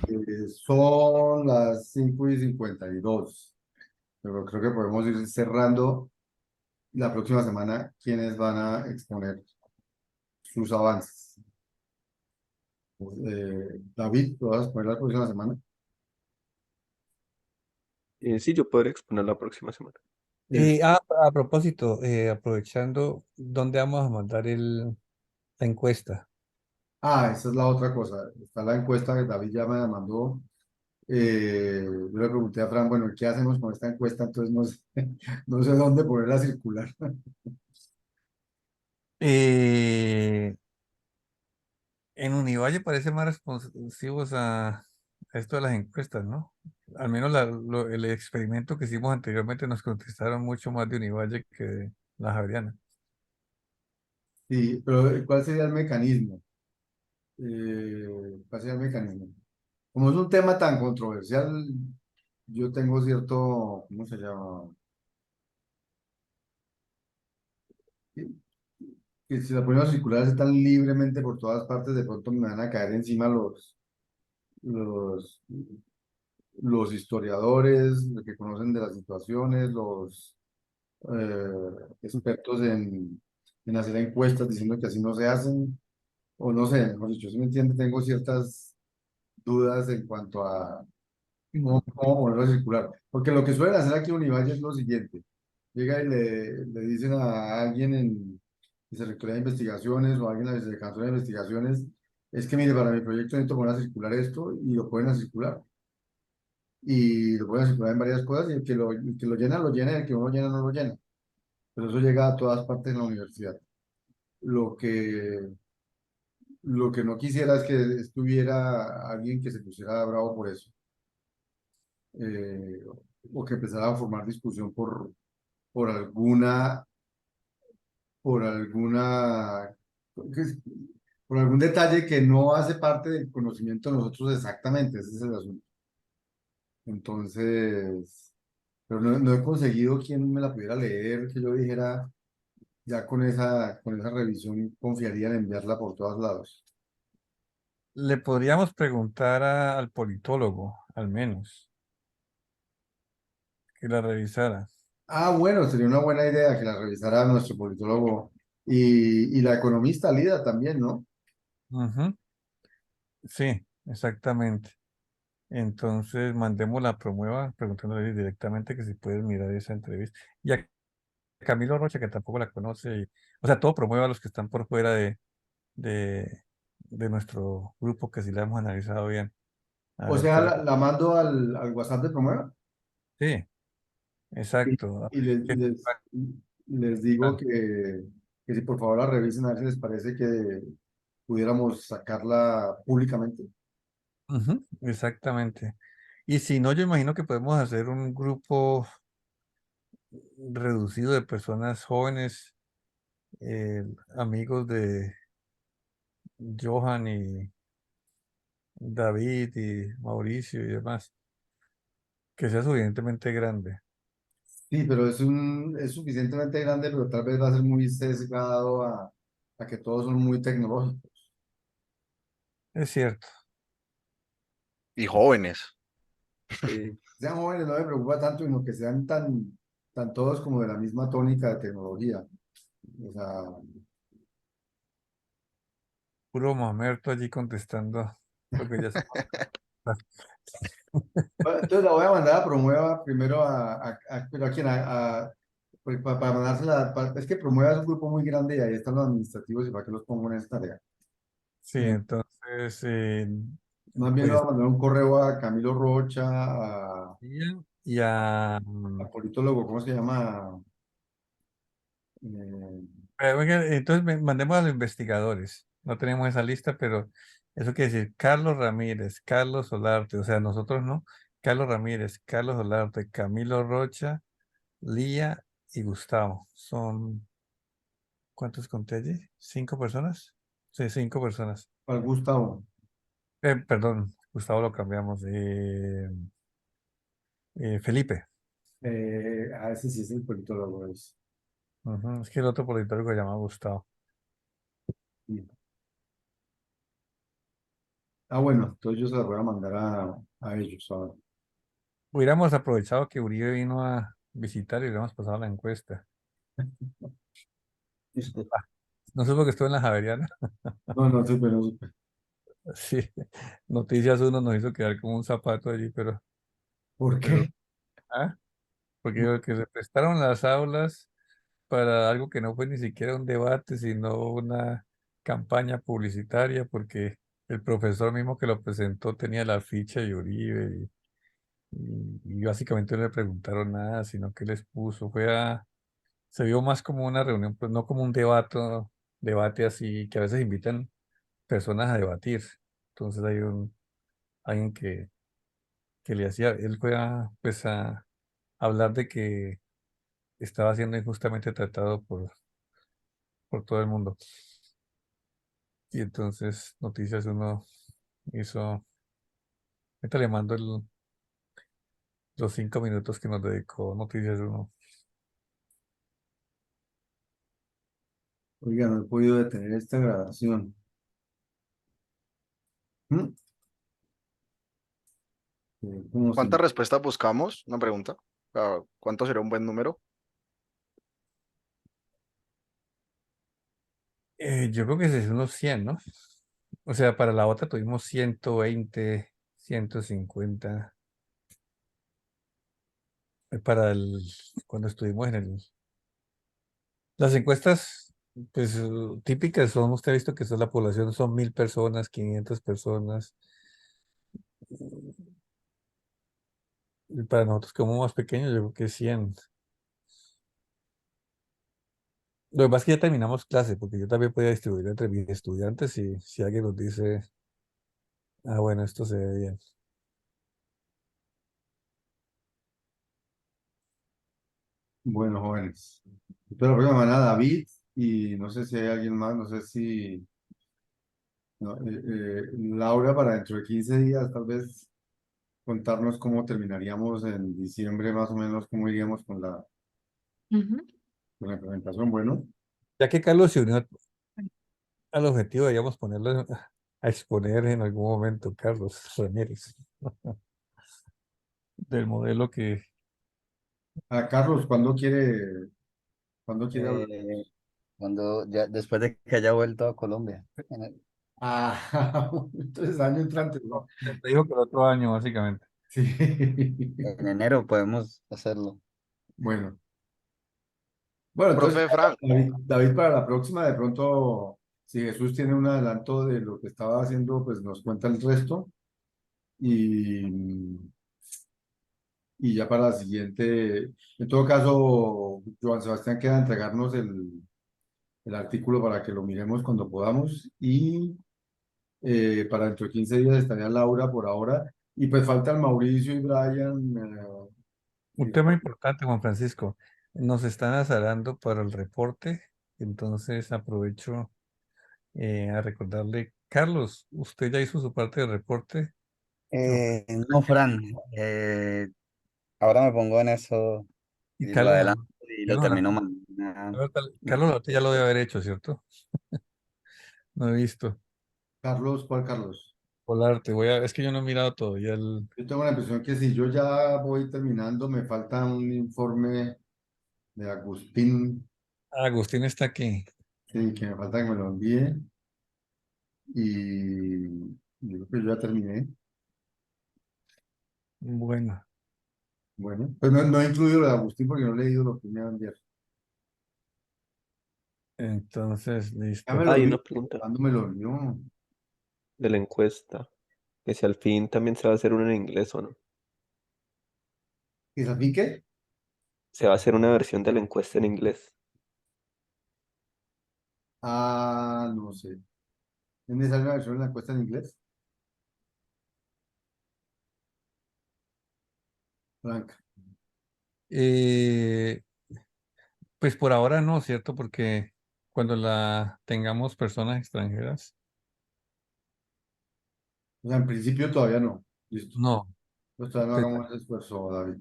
Son las 5:52, pero creo que podemos ir cerrando la próxima semana quienes van a exponer sus avances. David, ¿lo vas a exponer la próxima semana? Sí, yo podré exponer la próxima semana. A propósito, aprovechando, ¿dónde vamos a mandar la encuesta? Esa es la otra cosa. Está la encuesta que David ya me mandó. Yo le pregunté a Fran, bueno, ¿qué hacemos con esta encuesta? Entonces no sé, no sé dónde ponerla a circular. Eh, en Univalle parece más responsivos a esto de las encuestas, ¿no? Al menos el experimento que hicimos anteriormente nos contestaron mucho más de Univalle que de la Javeriana. Sí, pero ¿cuál sería el mecanismo? ¿Cuál sería el mecanismo? Como es un tema tan controversial, yo tengo cierto, ¿cómo se llama? Que si la ponemos a circular así tan libremente por todas partes, de pronto me van a caer encima los, los historiadores, los que conocen de las situaciones, los expertos en hacer encuestas diciendo que así no se hacen, o no sé, mejor dicho, si me entiende, tengo ciertas dudas en cuanto a cómo ponerlo a circular. Porque lo que suelen hacer aquí en Univalle es lo siguiente. Llega y le dicen a alguien en Vicerrectoría de Investigaciones o a alguien en la Vicerrectoría de Investigaciones, es que mire, para mi proyecto necesito poner a circular esto y lo ponen a circular. Y lo pueden circular en varias cosas y el que lo llena, lo llena y el que no lo llena, no lo llena. Pero eso llega a todas partes de la universidad. Lo que, lo que no quisiera es que estuviera alguien que se pusiera bravo por eso. eh, o que empezara a formar discusión por alguna por alguna, que- por algún detalle que no hace parte del conocimiento de nosotros exactamente, ese es el asunto. Entonces, pero no he conseguido quien me la pudiera leer, que yo dijera, ya con esa revisión confiaría en enviarla por todos lados. Le podríamos preguntar al politólogo, al menos, que la revisara. Ah, bueno, sería una buena idea que la revisara nuestro politólogo y la economista Lida también, ¿no? Ujú, sí, exactamente. Entonces, mandemos la promueva preguntándole directamente que si puedes mirar esa entrevista. Y a Camilo Rocha, que tampoco la conoce. O sea, todo promueva a los que están por fuera de, de nuestro grupo, que si la hemos analizado bien. A O ver sea, qué. la mando al WhatsApp de Promueva Sí, y, exacto. A y ver les, qué feedback les digo dan. que si por favor la revisen a ver si les parece que pudiéramos sacarla públicamente. Ujú, exactamente. Y si no, yo imagino que podemos hacer un grupo reducido de personas jóvenes, amigos de Johan y David y Mauricio y demás, que sea suficientemente grande. Sí, pero es suficientemente grande, pero tal vez va a ser muy sesgado a que todos son muy tecnológicos. Es cierto. Y jóvenes. Sí, Sean jóvenes no me preocupa tanto, sino que sean tan todos como de la misma tónica de tecnología. O sea, Puro mamerto allí contestando lo que ya se... bueno, entonces la voy a mandar a Promueva primero pero a quién, pues, para mandársela, es que Promueva es un grupo muy grande y ahí están los administrativos y para qué los pongo en esta tarea. Sí, Eh, entonces, Más bien le voy pues, a mandar un correo a Camilo Rocha, a, y a... al politólogo, ¿cómo se llama? Eh, oiga, entonces mandemos a los investigadores. No tenemos esa lista, pero eso quiere decir Carlos Ramírez, Carlos Solarte, o sea, nosotros no. Carlos Ramírez, Carlos Solarte, Camilo Rocha, Lía y Gustavo. Son, ¿cuántos conté allí? ¿Cinco personas? Sí, cinco personas. al Gustavo. Perdón, Gustavo lo cambiamos. Felipe. A ese sí es el politólogo. Ujú, es que el otro politólogo se llama Gustavo. Sí. Ah, bueno, entonces yo se las voy a mandar a ellos ahora. Hubiéramos aprovechado que Uribe vino a visitar y hubiéramos pasado la encuesta. No supo que estuvo en la Javeriana. No, no supe, no supe. Sí, Noticias Uno nos hizo quedar como un zapato allí, ¿Por pero, qué? ¿ah? Porque que se prestaron las aulas para algo que no fue ni siquiera un debate, sino una campaña publicitaria, porque el profesor mismo que lo presentó tenía la ficha de Uribe y básicamente no le preguntaron nada, sino que les puso, se vio más como una reunión, pues no como un debate así, que a veces invitan personas a debatir. Entonces hay alguien que le hacía, él fue pues a hablar de que estaba siendo injustamente tratado por todo el mundo. Y entonces Noticias Uno hizo, ahorita le mando los 5 minutos que nos dedicó Noticias Uno. Oiga, no he podido detener esta grabación. ¿Mm? ¿Cómo se... ¿Cuántas respuestas buscamos? Una pregunta. ¿Cuánto sería un buen número? Yo creo que es unos 100, ¿no? O sea, para la otra tuvimos 120, 150. Para cuando estuvimos las encuestas, pues típicas son, usted ha visto que son la población, son 1000 personas, 500 personas. Y para nosotros como más pequeños, yo creo que 100. Lo que pasa es que ya terminamos clase, porque yo también podía distribuir entre mis estudiantes y si alguien nos dice, ah, bueno, esto se ve bien. Bueno, jóvenes. Espero la próxima semana, David, y no sé si hay alguien más, no sé si no, Laura para dentro de 15 días tal vez contarnos cómo terminaríamos en diciembre más o menos, cómo iríamos Ujú. con la implementación. Bueno, Ya que Carlos se unió al objetivo, deberíamos ponerlo a exponer en algún momento, Carlos Ramírez, del modelo que a Carlos, cuándo quiere hablar? Eh, cuando ya después de que haya vuelto a Colombia. Ah, entonces año entrante, ¿no? te dijo que el otro año, básicamente. Sí. En enero podemos hacerlo. Bueno, bueno, entonces Profe Fran, David, para la próxima, de pronto, si Jesús tiene un adelanto de lo que estaba haciendo, pues nos cuenta el resto. Y, y ya para la siguiente, en todo caso, Joan Sebastián queda entregarnos el artículo para que lo miremos cuando podamos. Y para dentro de 15 días estaría Laura por ahora. Y pues faltan Mauricio y Brian. Un tema importante, Juan Francisco. Nos están azarando para el reporte, entonces aprovecho a recordarle, Carlos, usted ya hizo su parte del reporte. No, Fran, ahora me pongo en eso Y y lo Carlos, adelanto y lo Carlos, termino mañana. Carlos Alate ya lo debe haber hecho, ¿cierto? No he visto. Carlos, ¿cuál Carlos? Polarte, es que yo no he mirado todavía el. Yo tengo la impresión que si yo ya voy terminando, me falta un informe de Agustín, Agustín está aquí. sí, que me falta que me lo envíe. Y yo creo que yo ya terminé. Bueno, Bueno, pues no he incluido lo de Agustín porque no he leído lo que me va a enviar. entonces, Ya me listo. lo Hay vi, una pregunta ¿cuándo me lo envió? de la encuesta, que si al fin también se va a hacer una en inglés o no. ¿Y Safin qué? Se va a hacer una versión de la encuesta en inglés. Ah, no sé. ¿Es necesaria una versión de la encuesta en inglés? Franca. Eh, pues por ahora no, ¿cierto? Porque cuando la tengamos personas extranjeras, O sea, en principio todavía no. Listo. no. Pues todavía no Pues, hagamos ese esfuerzo, David.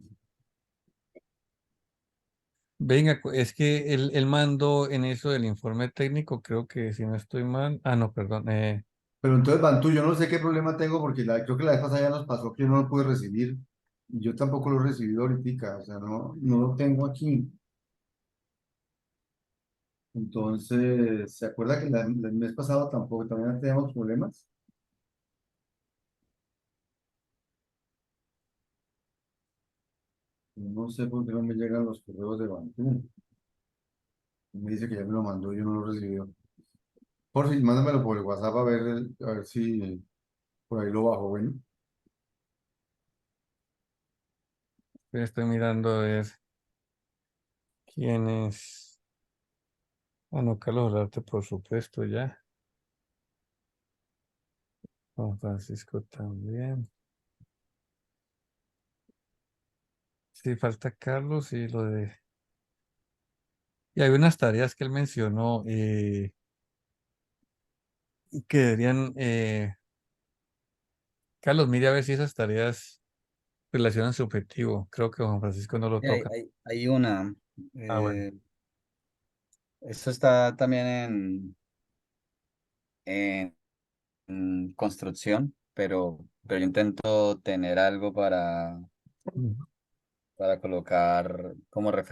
venga, es que él mandó en eso del informe técnico, creo que si no estoy mal. Ah, no, perdón. Pero entonces, Bantú, yo no sé qué problema tengo porque creo que la vez pasada ya nos pasó que yo no lo pude recibir. Y yo tampoco lo he recibido ahorita, o sea, no lo tengo aquí. Entonces, ¿se acuerda que el mes pasado tampoco también teníamos problemas? No sé por qué no me llegan los correos de Bantú. Me dice que ya me lo mandó y yo no lo he recibido. Por fin, mándamelo por el WhatsApp a ver si por ahí lo bajo. Bueno, Estoy mirando a ver quién es. Ah, no, Carlos Olarte, por supuesto, ya. Juan Francisco también. Sí, falta Carlos y lo de. Y hay unas tareas que él mencionó que deberían. Carlos, mire a ver si esas tareas relacionan su objetivo. Creo que Juan Francisco no lo Sí, Hay, toca. hay, hay una, Ah, bueno. esto está también en construcción, pero yo intento tener algo para colocar como referencia.